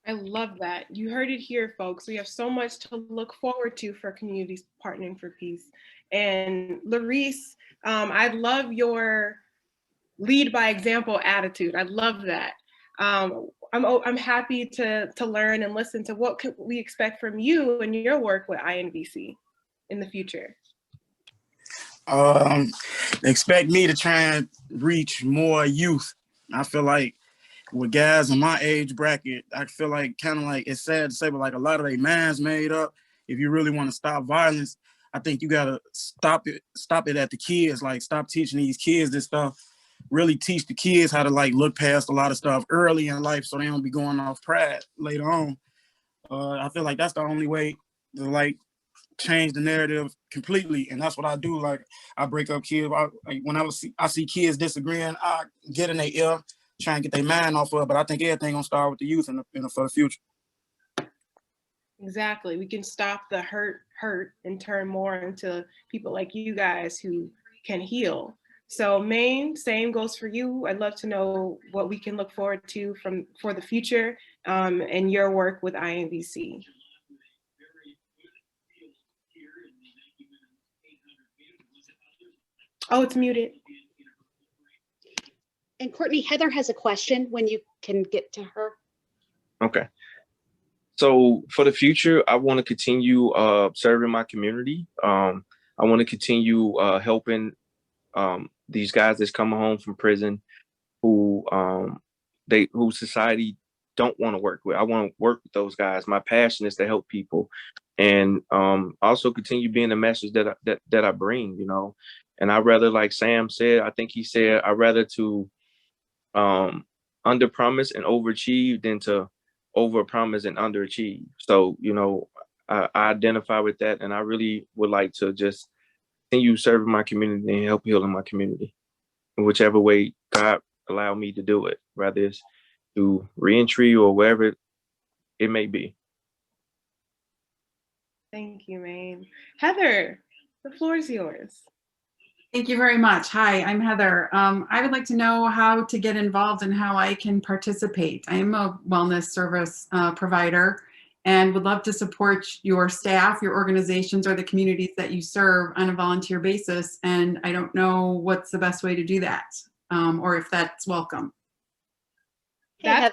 I love that. You heard it here, folks. We have so much to look forward to for Communities Partnering for Peace. And Louise, I love your lead by example attitude. I love that. I'm happy to learn and listen to what could we expect from you and your work with INVC in the future. Expect me to try and reach more youth. I feel like with guys in my age bracket, I feel like kind of like, it's sad to say, but like a lot of their minds made up. If you really want to stop violence, I think you gotta stop it at the kids. Like, stop teaching these kids this stuff. Really teach the kids how to like look past a lot of stuff early in life, so they don't be going off pride later on. I feel like that's the only way to like change the narrative completely, and that's what I do. Like, I break up kids. When I see kids disagreeing, I get in their ear, try and get their mind off of it. But I think everything gonna start with the youth for the future. Exactly. We can stop the hurt and turn more into people like you guys who can heal. So Maine, same goes for you. I'd love to know what we can look forward to for the future and your work with INVC. Oh, it's muted. And Courtney, Heather has a question when you can get to her. Okay. So for the future, I want to continue serving my community. I want to continue helping these guys that's coming home from prison who society don't want to work with. I want to work with those guys. My passion is to help people, and also continue being the message that I bring, you know. And I rather, like Sam said, I think he said, I rather to under promise and overachieve than to over promise and underachieve. So, you know, I identify with that, and I really would like to just continue serving my community and help healing my community in whichever way God allow me to do it, whether it's through reentry or wherever it may be. Thank you, Maine. Heather, the floor is yours. Thank you very much. Hi, I'm Heather. I would like to know how to get involved and how I can participate. I am a wellness service provider and would love to support your staff, your organizations, or the communities that you serve on a volunteer basis. And I don't know what's the best way to do that, or if that's welcome. Hey, Heather.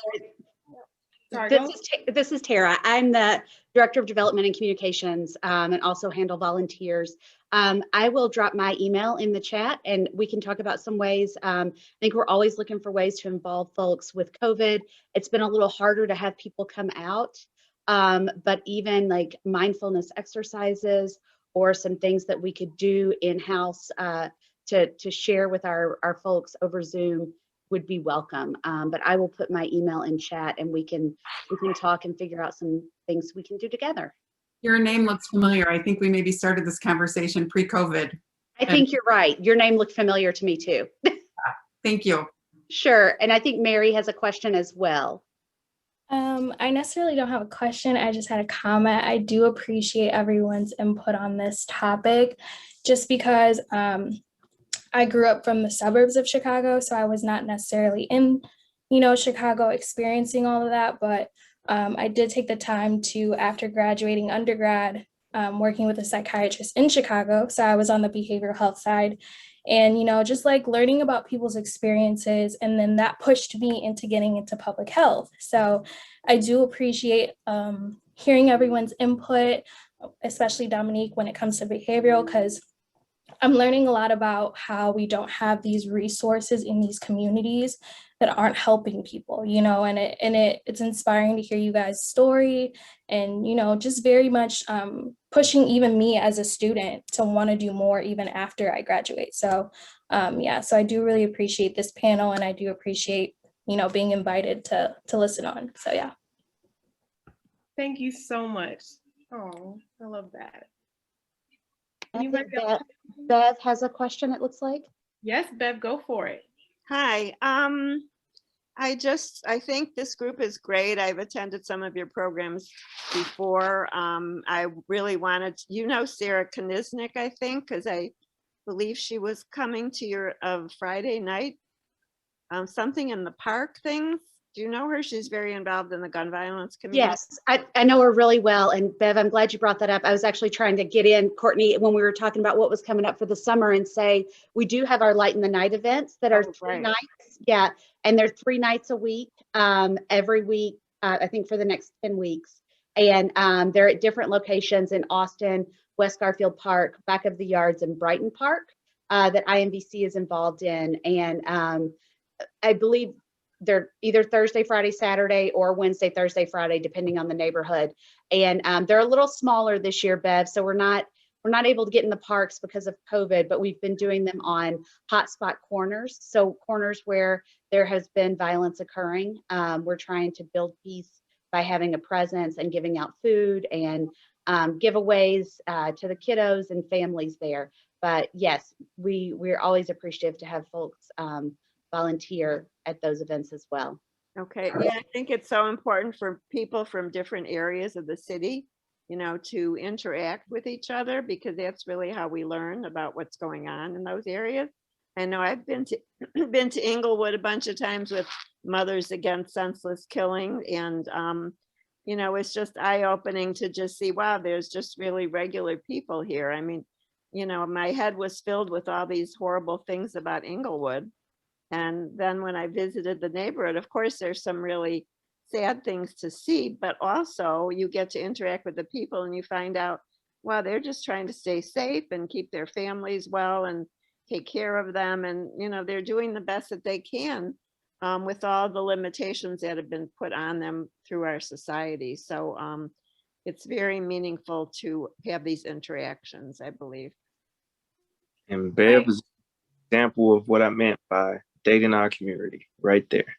This is Tara. I'm the Director of Development and Communications and also handle volunteers. I will drop my email in the chat and we can talk about some ways. I think we're always looking for ways to involve folks with COVID. It's been a little harder to have people come out, but even like mindfulness exercises or some things that we could do in-house to share with our folks over Zoom would be welcome. But I will put my email in chat and we can talk and figure out some things we can do together. Your name looks familiar. I think we maybe started this conversation pre-COVID. I think you're right. Your name looked familiar to me too. Thank you. Sure. And I think Mary has a question as well. I necessarily don't have a question. I just had a comment. I do appreciate everyone's input on this topic just because I grew up from the suburbs of Chicago, so I was not necessarily in, Chicago experiencing all of that, but I did take the time to, after graduating undergrad, working with a psychiatrist in Chicago. So I was on the behavioral health side and, just like learning about people's experiences. And then that pushed me into getting into public health. So I do appreciate hearing everyone's input, especially Dominique, when it comes to behavioral, because I'm learning a lot about how we don't have these resources in these communities that aren't helping people, you know, and it's inspiring to hear you guys' story, and, you know, just very much pushing even me as a student to want to do more even after I graduate. So yeah, so I do really appreciate this panel, and I do appreciate, you know, being invited to listen on. So yeah. Thank you so much. Oh, I love that. Bev has a question, it looks like. Yes, Bev, go for it. Hi. I think this group is great. I've attended some of your programs before. I really wanted, you know, Sarah Kniznik, I think, because I believe she was coming to your Friday night, something in the park things. Do you know her? She's very involved in the gun violence community. Yes, I know her really well. And Bev, I'm glad you brought that up. I was actually trying to get in, Courtney, when we were talking about what was coming up for the summer, and say, we do have our Light in the Night events that are 3 nights. Yeah, and they're 3 nights a week, every week, I think for the next 10 weeks. And they're at different locations in Austin, West Garfield Park, Back of the Yards, and Brighton Park that IMVC is involved in. And I believe they're either Thursday, Friday, Saturday, or Wednesday, Thursday, Friday, depending on the neighborhood. And they're a little smaller this year, Bev. So we're not able to get in the parks because of COVID, but we've been doing them on hotspot corners. So corners where there has been violence occurring. We're trying to build peace by having a presence and giving out food and giveaways to the kiddos and families there. But yes, we're always appreciative to have folks volunteer at those events as well. Okay, yeah, I think it's so important for people from different areas of the city, you know, to interact with each other, because that's really how we learn about what's going on in those areas. I know I've been to Inglewood a bunch of times with Mothers Against Senseless Killing, and you know, it's just eye-opening to just see, wow, there's just really regular people here. I mean, you know, my head was filled with all these horrible things about Inglewood. And then when I visited the neighborhood, of course, there's some really sad things to see, but also you get to interact with the people and you find out, wow, they're just trying to stay safe and keep their families well and take care of them. And, you know, they're doing the best that they can with all the limitations that have been put on them through our society. So it's very meaningful to have these interactions, I believe. And Bev is an example of what I meant by dating our community right there.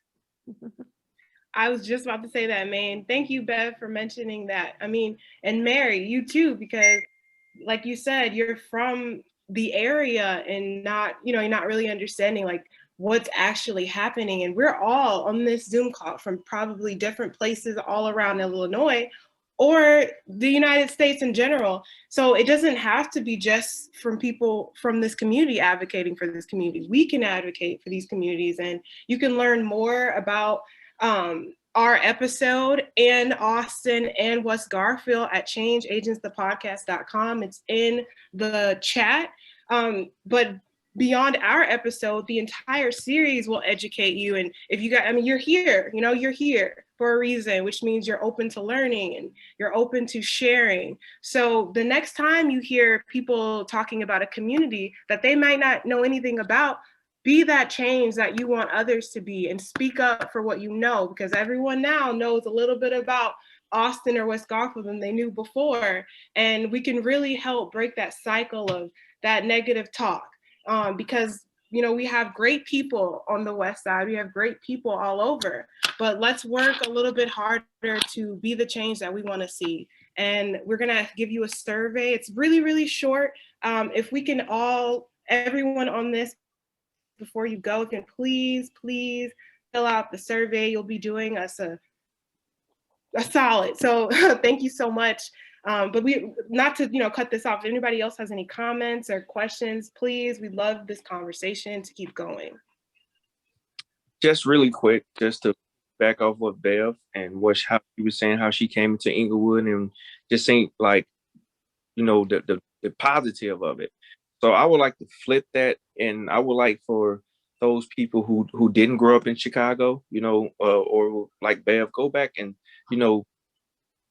I was just about to say that, man. Thank you, Bev, for mentioning that. I mean, and Mary, you too, because like you said, you're from the area and not, you know, you're not really understanding like what's actually happening. And we're all on this Zoom call from probably different places all around Illinois or the United States in general. So it doesn't have to be just from people from this community advocating for this community. We can advocate for these communities, and you can learn more about our episode in Austin and West Garfield at ChangeAgentsPodcast.com. It's in the chat. But beyond our episode, the entire series will educate you. And if you got, I mean, you're here, you know, you're here for a reason, which means you're open to learning and you're open to sharing. So the next time you hear people talking about a community that they might not know anything about, be that change that you want others to be, and speak up for what you know, because everyone now knows a little bit about Austin or West Garfield than they knew before. And we can really help break that cycle of that negative talk. Because, you know, we have great people on the West Side, we have great people all over, but let's work a little bit harder to be the change that we want to see. And we're going to give you a survey. It's really, really short. If we can all, everyone on this, before you go, can please fill out the survey. You'll be doing us a solid. So thank you so much. But we, not to, you know, cut this off. If anybody else has any comments or questions, please, we'd love this conversation to keep going. Just really quick, just to back off what Bev and how she was saying, how she came into Inglewood, and just saying, like, you know, the positive of it. So I would like to flip that, and I would like for those people who didn't grow up in Chicago, you know, or like Bev, go back and, you know,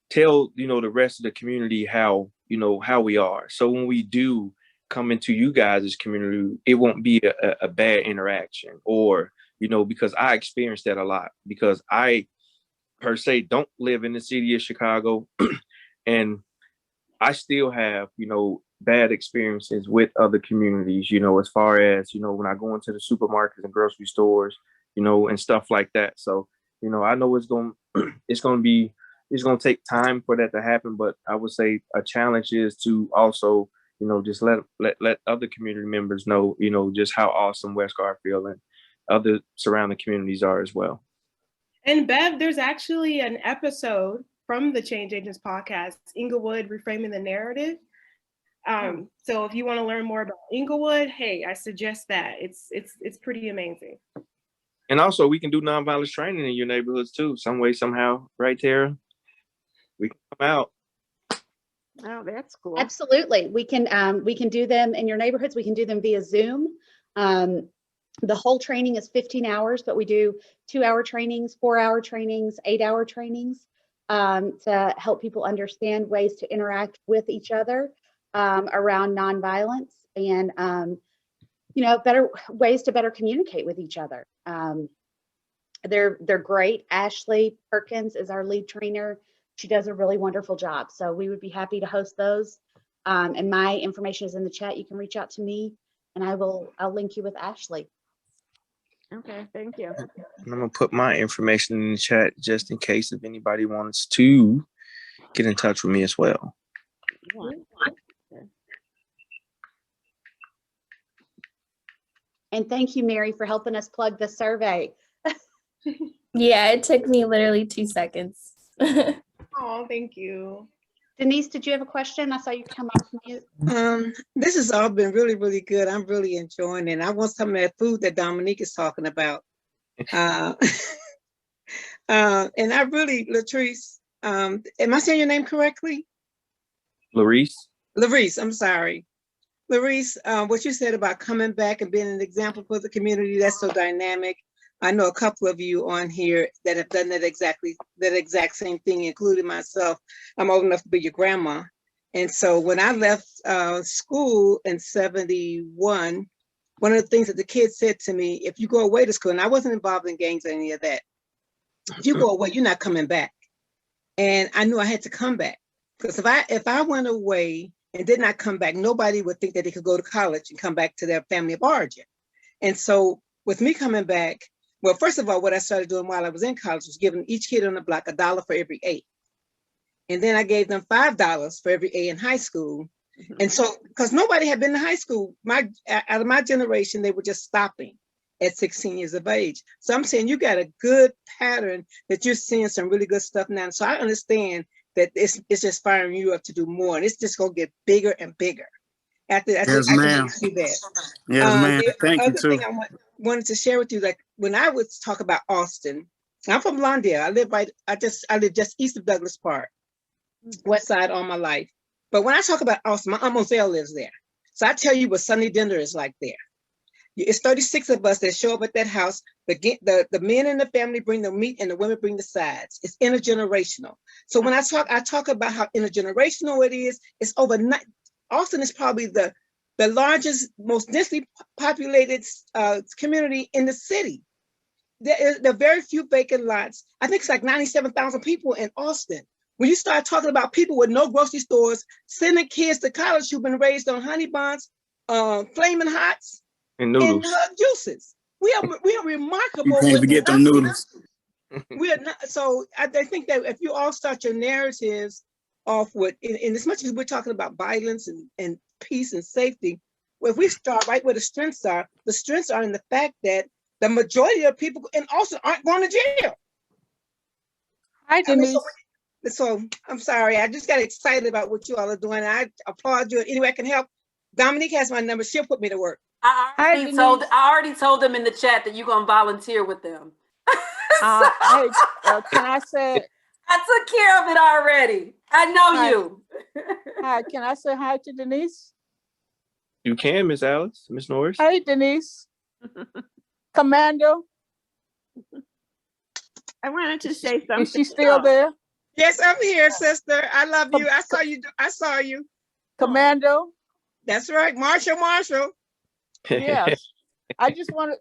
tell, you know, the rest of the community how, you know, how we are. So when we do come into you guys' community, it won't be a bad interaction, or, you know, because I experienced that a lot, because I per se don't live in the city of Chicago and I still have, you know, bad experiences with other communities, you know, as far as, you know, when I go into the supermarkets and grocery stores, you know, and stuff like that. So, you know, I know it's going to take time for that to happen, but I would say a challenge is to also, you know, just let other community members know, you know, just how awesome West Garfield and other surrounding communities are as well. And Bev, there's actually an episode from the Change Agents podcast, Inglewood Reframing the Narrative. So if you want to learn more about Inglewood, hey, I suggest that. It's pretty amazing. And also, we can do nonviolence training in your neighborhoods too, some way, somehow, right, Tara? We can come out. Oh, that's cool. Absolutely. We can do them in your neighborhoods. We can do them via Zoom. The whole training is 15 hours, but we do 2-hour trainings, 4-hour trainings, 8-hour trainings to help people understand ways to interact with each other around nonviolence and, you know, better ways to better communicate with each other. They're great. Ashley Perkins is our lead trainer. She does a really wonderful job. So we would be happy to host those. And my information is in the chat. You can reach out to me and I'll link you with Ashley. Okay, thank you. And I'm gonna put my information in the chat just in case if anybody wants to get in touch with me as well. And thank you, Mary, for helping us plug the survey. Yeah, it took me literally 2 seconds. Oh, thank you. Denise, did you have a question? I saw you come off mute. This has all been really, really good. I'm really enjoying it. I want some of that food that Dominique is talking about. And I really, Latrice, am I saying your name correctly? Larice, I'm sorry. Larice, what you said about coming back and being an example for the community, that's so dynamic. I know a couple of you on here that have done that exact same thing, including myself. I'm old enough to be your grandma. And so when I left school in 71, one of the things that the kids said to me, if you go away to school, and I wasn't involved in gangs or any of that, if you go away, you're not coming back. And I knew I had to come back. Because if I went away and did not come back, nobody would think that they could go to college and come back to their family of origin. And so with me coming back, well, first of all, what I started doing while I was in college was giving each kid on the block $1 for every A. And then I gave them $5 for every A in high school. Mm-hmm. And so, because nobody had been to high school, out of my generation, they were just stopping at 16 years of age. So I'm saying you got a good pattern that you're seeing some really good stuff now. So I understand that it's just firing you up to do more, and it's just gonna get bigger and bigger. After I yes, can see that. Yes, ma'am. Thank you too. too. Thing I wanted to share with you, like when I would talk about Austin, I'm from Lawndale. I live just east of Douglas Park, West Side all my life. But when I talk about Austin, my Aunt Moselle lives there. So I tell you what Sunday dinner is like there. It's 36 of us that show up at that house. The men in the family bring the meat and the women bring the sides. It's intergenerational. So when I talk about how intergenerational it is, it's overnight. Austin is probably the largest, most densely populated community in the city. There are very few vacant lots. I think it's like 97,000 people in Austin. When you start talking about people with no grocery stores, sending kids to college who've been raised on honey buns, Flaming Hots, and noodles, and juices. We are remarkable. You can't forget them noodles. We are not. So I think that if you all start your narratives off with, and as much as we're talking about violence and peace and safety, well, if we start right where the strengths are in the fact that the majority of people in Austin aren't going to jail. Hi, Denise. So I'm sorry, I just got excited about what you all are doing. I applaud you. Any way I can help. Dominique has my number. She'll put me to work. I already told them in the chat that you're gonna volunteer with them. Can I say? I took care of it already. I know hi. you. Hi, can I say hi to Denise? You can, Miss Alice, Miss Norris. Hey, Denise. Commando. I wanted to say something. Is she still there? Yes, I'm here, sister. I love you. I saw you. Commando. That's right, Marshall. Yes. I just want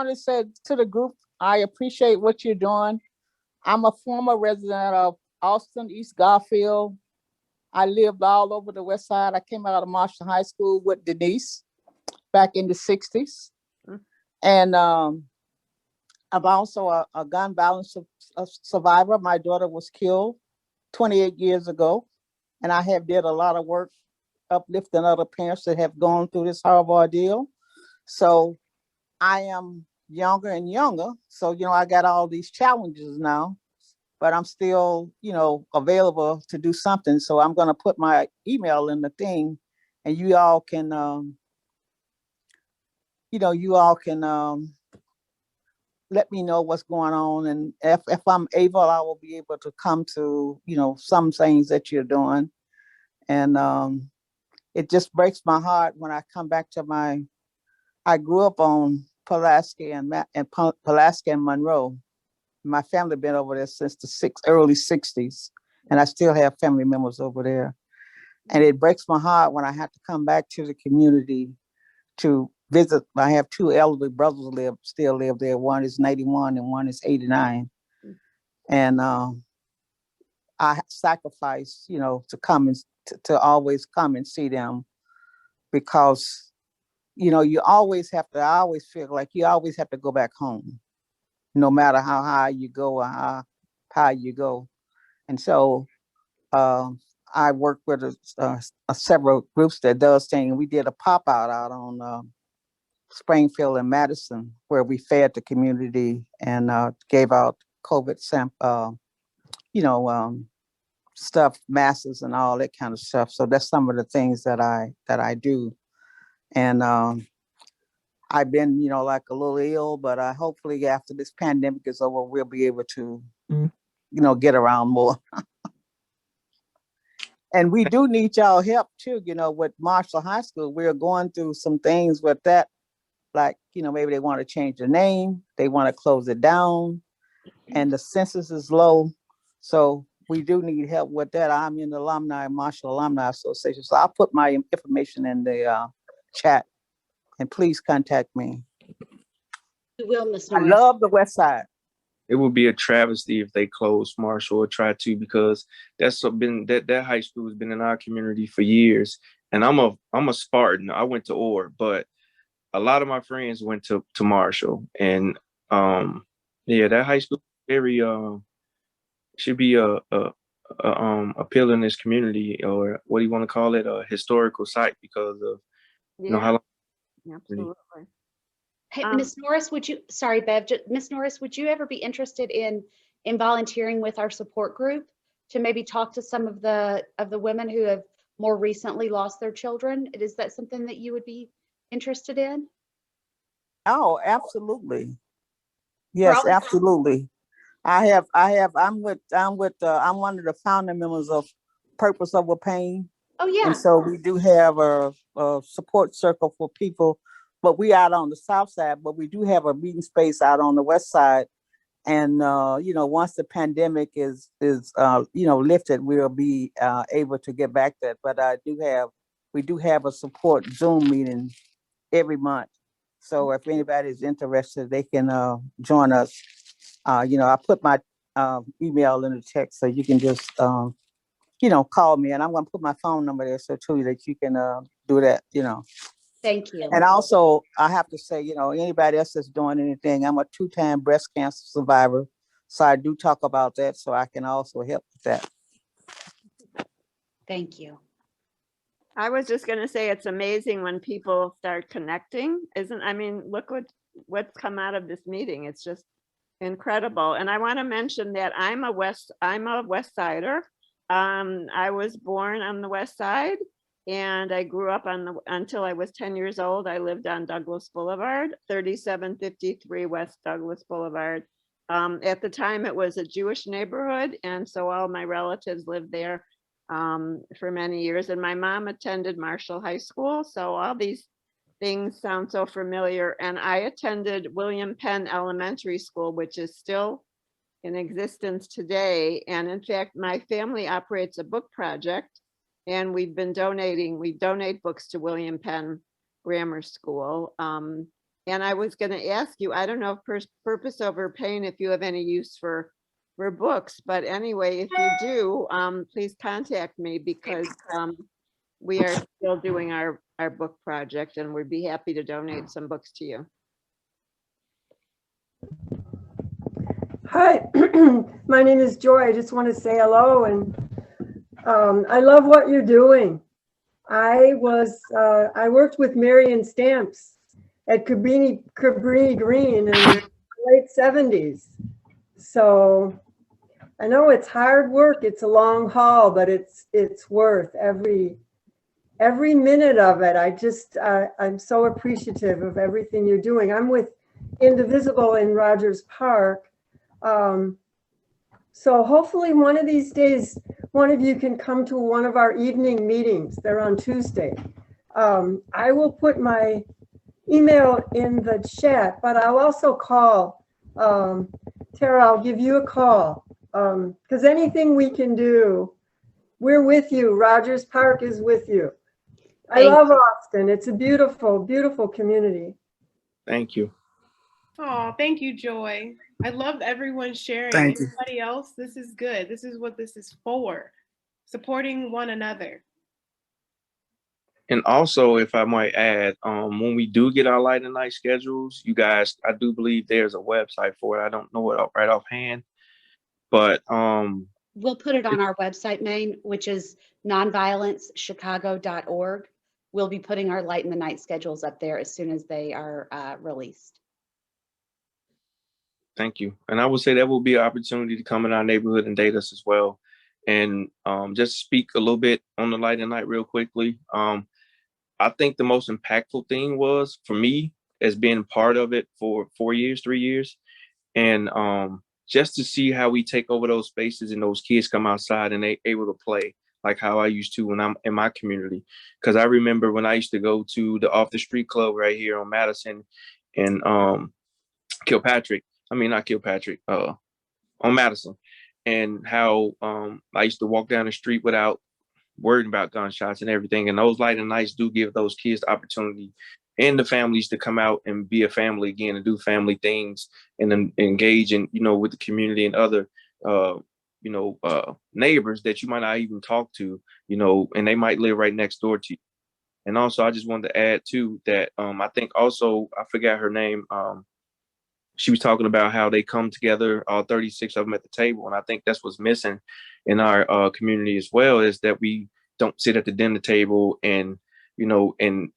to say to the group, I appreciate what you're doing. I'm a former resident of Austin, East Garfield. I lived all over the West Side. I came out of Marshall High School with Denise back in the 60s. And I'm also a gun violence survivor. My daughter was killed 28 years ago. And I have did a lot of work uplifting other parents that have gone through this horrible ordeal. So I am younger and younger. So, I got all these challenges now, but I'm still, available to do something. So I'm going to put my email in the thing, and you all can, let me know what's going on. And if I'm able, I will be able to come to, some things that you're doing. And it just breaks my heart when I come back to I grew up on Pulaski and Monroe. My family been over there since the early 60s, and I still have family members over there. And it breaks my heart when I have to come back to the community to visit. I have two elderly brothers still live there. One is 91 and one is 89. And I sacrifice, to come and to always come and see them, because I always feel like you always have to go back home, no matter how high you go or how high you go. And so I work with several groups that does things. We did a pop out on Springfield and Madison, where we fed the community and gave out COVID stuff, masks and all that kind of stuff. So that's some of the things that I do. And I've been, like a little ill, but hopefully after this pandemic is over, we'll be able to, get around more. And we do need y'all help too, with Marshall High School. We're going through some things with that, like, maybe they want to change the name, they want to close it down, and the census is low. So we do need help with that. I'm in the Marshall Alumni Association. So I'll put my information in the chat, and please contact me. We will, Ms. I Norris. love the West Side. It would be a travesty if they closed Marshall or try to, because that high school has been in our community for years. And I'm a Spartan. I went to Orr, but a lot of my friends went to Marshall. And that high school very should be a pillar in this community, or what do you want to call it, a historical site, because of how long. Absolutely. Hey, Ms. Norris, Ms. Norris, would you ever be interested in volunteering with our support group to maybe talk to some of the women who have more recently lost their children? Is that something that you would be interested in? Oh, absolutely. Yes, absolutely. I'm one of the founding members of Purpose Over Pain. Oh yeah. And so we do have a support circle for people, but we out on the south side, but we do have a meeting space out on the west side. And once the pandemic is lifted, we'll be able to get back to it. But we do have a support Zoom meeting every month. So if anybody's interested, they can join us. I put my email in the text, so you can just call me, and I'm going to put my phone number there so too that you can do that. Thank you. And also, I have to say, anybody else that's doing anything, I'm a 2-time breast cancer survivor, so I do talk about that, so I can also help with that. Thank you. I was just going to say, it's amazing when people start connecting. Look what's come out of this meeting. It's just incredible. And I want to mention that I'm a West Sider. I was born on the West Side, and I grew up until I was 10 years old. I lived on Douglas Boulevard, 3753 West Douglas Boulevard. At the time, it was a Jewish neighborhood, and so all my relatives lived there for many years. And my mom attended Marshall High School, so all these things sound so familiar. And I attended William Penn Elementary School, which is still in existence today. And in fact, my family operates a book project And we donate books to William Penn Grammar School. And I was going to ask you, I don't know if Purpose Over Pain, if you have any use for books, but anyway, if you do, please contact me, because we are still doing our book project, and we'd be happy to donate some books to you. Hi, my name is Joy. I just want to say hello, and I love what you're doing. I worked with Marion Stamps at Cabrini Green in the late 70s. So I know it's hard work. It's a long haul, but it's worth every minute of it. I'm so appreciative of everything you're doing. I'm with Indivisible in Rogers Park. So hopefully one of these days, one of you can come to one of our evening meetings. They're on Tuesday. I will put my email in the chat, but I'll also call. Tara, I'll give you a call, because anything we can do, we're with you. Rogers Park is with you. I love Austin. It's a beautiful, beautiful community. Thank you. Oh, thank you, Joy. I love everyone sharing. Thank you. Everybody else, this is good. This is what this is for, supporting one another. And also, if I might add, when we do get our light and night schedules, you guys, I do believe there's a website for it. I don't know it right offhand, but we'll put it on our website, Maine, which is nonviolencechicago.org. We'll be putting our light and the night schedules up there as soon as they are released. Thank you. And I would say that will be an opportunity to come in our neighborhood and date us as well. And just speak a little bit on the light and night real quickly. I think the most impactful thing was for me as being part of it for 3 years. And just to see how we take over those spaces and those kids come outside and they able to play like how I used to when I'm in my community. Because I remember when I used to go to the Off the Street Club right here on Madison and Kilpatrick. I mean, not Kilpatrick, on Madison. And how I used to walk down the street without worrying about gunshots and everything. And those light and nights do give those kids the opportunity and the families to come out and be a family again and do family things and then engage in, with the community and other, neighbors that you might not even talk to, and they might live right next door to you. And also, I just wanted to add too that I think also, I forgot her name. She was talking about how they come together, all 36 of them at the table. And I think that's what's missing in our community as well, is that we don't sit at the dinner table and, and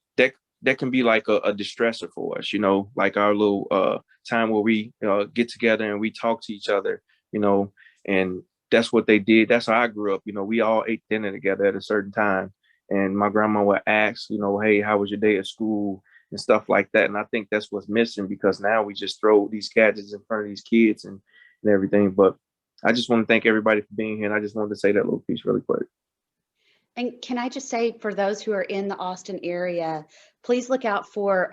that can be like a distressor for us, like our little time where we get together and we talk to each other, and that's what they did. That's how I grew up. We all ate dinner together at a certain time. And my grandma would ask, hey, how was your day at school? And stuff like that. And I think that's what's missing, because now we just throw these gadgets in front of these kids and everything. But I just want to thank everybody for being here. And I just wanted to say that little piece really quick. And can I just say, for those who are in the Austin area, please look out for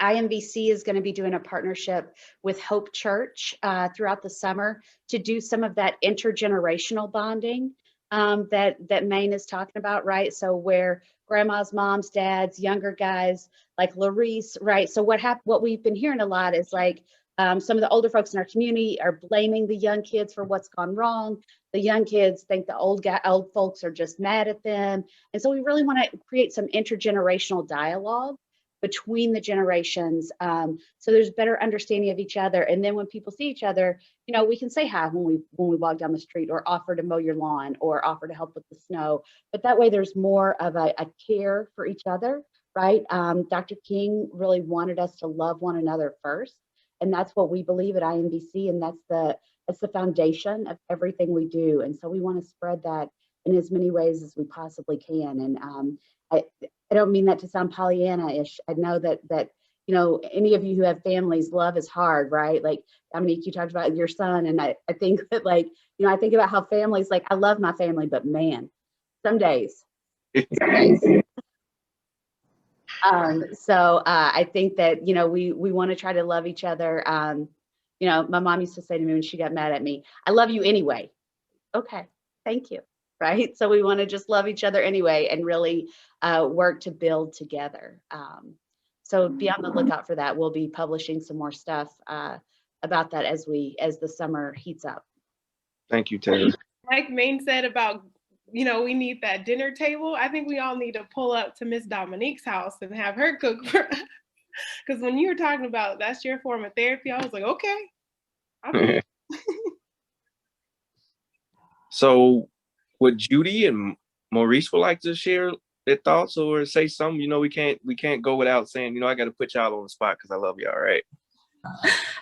IMVC is going to be doing a partnership with Hope Church throughout the summer to do some of that intergenerational bonding that Maine is talking about, right? So where grandmas, moms, dads, younger guys like Louise, right? So what we've been hearing a lot is like some of the older folks in our community are blaming the young kids for what's gone wrong. The young kids think the old folks are just mad at them. And so we really want to create some intergenerational dialogue between the generations, so there's better understanding of each other. And then when people see each other, we can say hi when we walk down the street, or offer to mow your lawn, or offer to help with the snow. But that way there's more of a care for each other, right? Dr. King really wanted us to love one another first, and that's what we believe at IMVC, and that's the foundation of everything we do. And so we want to spread that in as many ways as we possibly can. And I don't mean that to sound Pollyanna-ish. I know that any of you who have families, love is hard, right? Like, Dominique, you talked about your son, and I think that, I think about how families, I love my family, but man, some days. So I think that, we want to try to love each other. My mom used to say to me when she got mad at me, I love you anyway. Okay, thank you. right? So we want to just love each other anyway and really work to build together. So be on the lookout for that. We'll be publishing some more stuff about that as the summer heats up. Thank you, Taylor. Like Maine said about, we need that dinner table. I think we all need to pull up to Miss Dominique's house and have her cook for us. Because when you were talking about that's your form of therapy, I was like, okay. So would Judy and Maurice would like to share their thoughts or say something? We can't go without saying, I got to put y'all on the spot because I love y'all, right?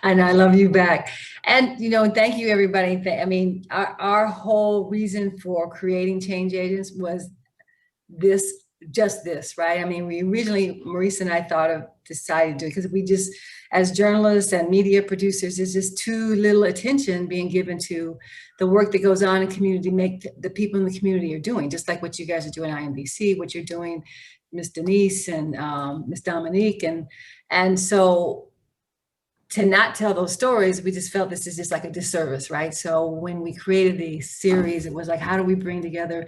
And I love you back. And, thank you, everybody. I mean, our whole reason for creating Change Agents was just this, right? I mean, we originally, Maurice and I decided to do it because we just, as journalists and media producers, there's just too little attention being given to the work that goes on in community, the people in the community are doing, just like what you guys are doing at IMBC, what you're doing, Miss Denise and Miss Dominique. And so to not tell those stories, we just felt this is just like a disservice, right? So when we created the series, it was like, how do we bring together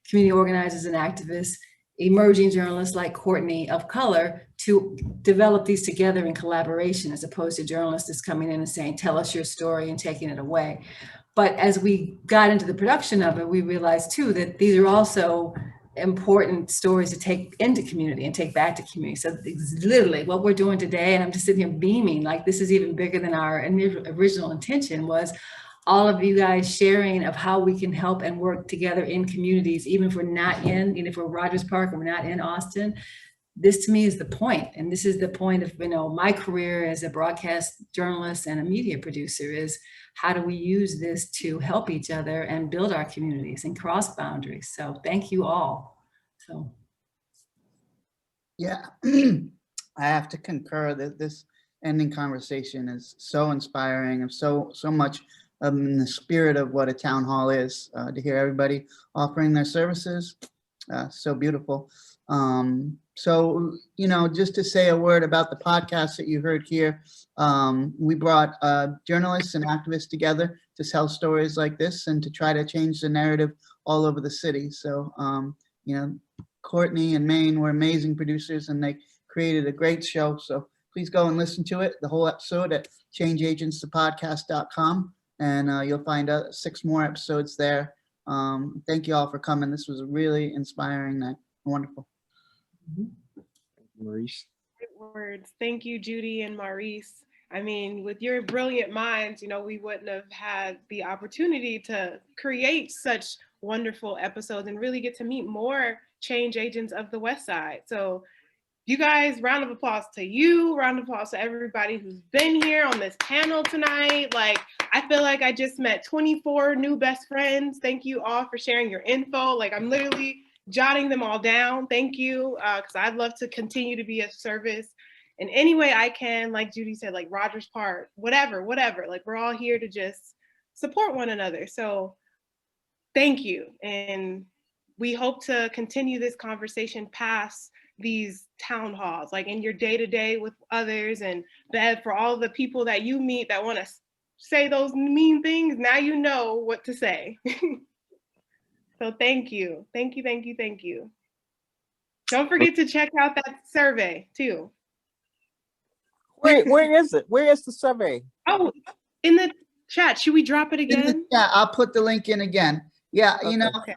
community organizers and activists, emerging journalists like Courtney of color, to develop these together in collaboration, as opposed to journalists just coming in and saying, tell us your story and taking it away. But as we got into the production of it, we realized too that these are also important stories to take into community and take back to community. So it's literally what we're doing today, and I'm just sitting here beaming, like this is even bigger than our original intention, was all of you guys sharing of how we can help and work together in communities, even if we're not even if we're Rogers Park and we're not in Austin. This to me is the point. And this is the point of, my career as a broadcast journalist and a media producer, is how do we use this to help each other and build our communities and cross boundaries? So thank you all. So. Yeah, I have to concur that this ending conversation is so inspiring and so much in the spirit of what a town hall is, to hear everybody offering their services. So beautiful. So, just to say a word about the podcast that you heard here, we brought journalists and activists together to tell stories like this and to try to change the narrative all over the city. So, Courtney and Maine were amazing producers and they created a great show. So please go and listen to it, the whole episode, at ChangeAgentsPodcast.com, and you'll find 6 more episodes there. Thank you all for coming. This was a really inspiring night. Wonderful. Maurice. Great words. Thank you, Judy and Maurice. I mean, with your brilliant minds, we wouldn't have had the opportunity to create such wonderful episodes and really get to meet more change agents of the West Side. So you guys, round of applause to you, round of applause to everybody who's been here on this panel tonight. Like, I feel like I just met 24 new best friends. Thank you all for sharing your info. Like, I'm literally jotting them all down. Thank you, because I'd love to continue to be of service in any way I can. Like Judy said, like Rogers Park, whatever. Like, we're all here to just support one another. So thank you. And we hope to continue this conversation past these town halls, like in your day-to-day with others. And Bev, for all the people that you meet that want to say those mean things, now you know what to say. So thank you. Thank you. Don't forget to check out that survey too. Where is it? Where is the survey? Oh, in the chat. Should we drop it again? Yeah, I'll put the link in again. Yeah, Okay.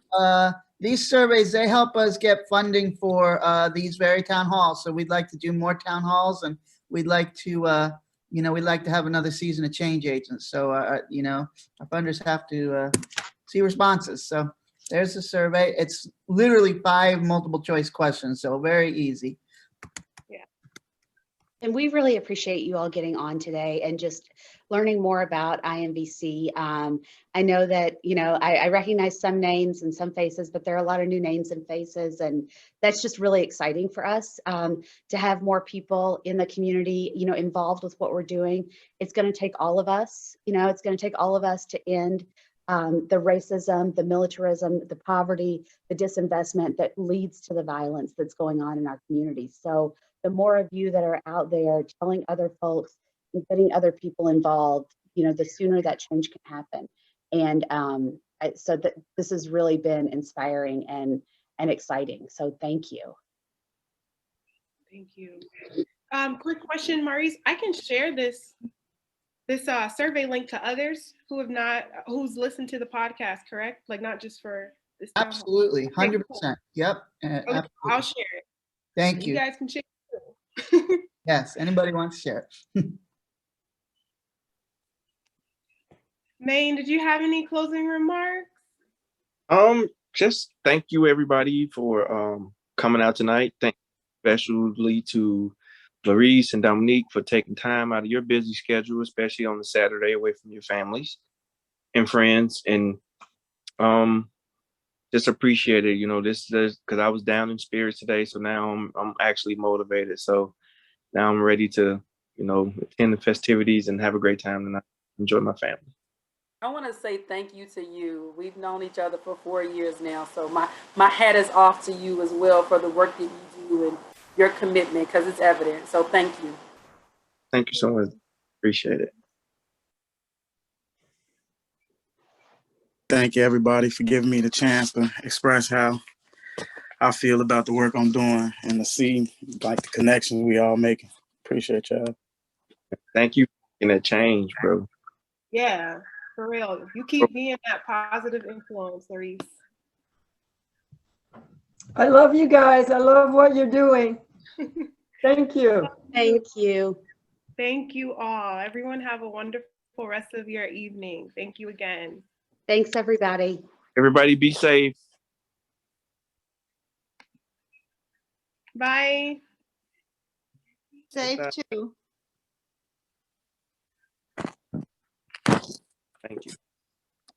These surveys, they help us get funding for these very town halls. So we'd like to do more town halls, and we'd like to, we'd like to have another season of Change Agents. So, our funders have to see responses. So there's the survey. It's literally 5 multiple choice questions, so very easy. Yeah. And we really appreciate you all getting on today and just learning more about IMBC. I know that, I recognize some names and some faces, but there are a lot of new names and faces, and that's just really exciting for us to have more people in the community, involved with what we're doing. It's going to take all of us, to end the racism, the militarism, the poverty, the disinvestment that leads to the violence that's going on in our communities. So the more of you that are out there telling other folks and getting other people involved, the sooner that change can happen. And so that this has really been inspiring and exciting. So thank you. Thank you. Quick question, Maurice. I can share this survey link to others who's listened to the podcast, correct? Like not just for this. Absolutely, 100%. Yep. Okay, I'll share it. Thank you. You guys can share it too. Yes, anybody wants to share it. Maine, did you have any closing remarks? Just thank you everybody for coming out tonight. Thank you especially to Louise and Dominique for taking time out of your busy schedule, especially on the Saturday away from your families and friends, and just appreciate it. You know, this because I was down in spirits today, so now I'm actually motivated. So now I'm ready to, you know, attend the festivities and have a great time tonight. Enjoy my family. I want to say thank you to you. We've known each other for 4 years now, so my hat is off to you as well for the work that you do and your commitment, because it's evident. So thank you. Thank you so much. Appreciate it. Thank you, everybody, for giving me the chance to express how I feel about the work I'm doing and to see like the connections we all making. Appreciate y'all. Thank you for making that change, bro. Yeah, for real. You keep being that positive influence, Louise. I love you guys. I love what you're doing. Thank you. Thank you. Thank you all. Everyone have a wonderful rest of your evening. Thank you again. Thanks, everybody. Everybody be safe. Bye. Safe too. Thank you.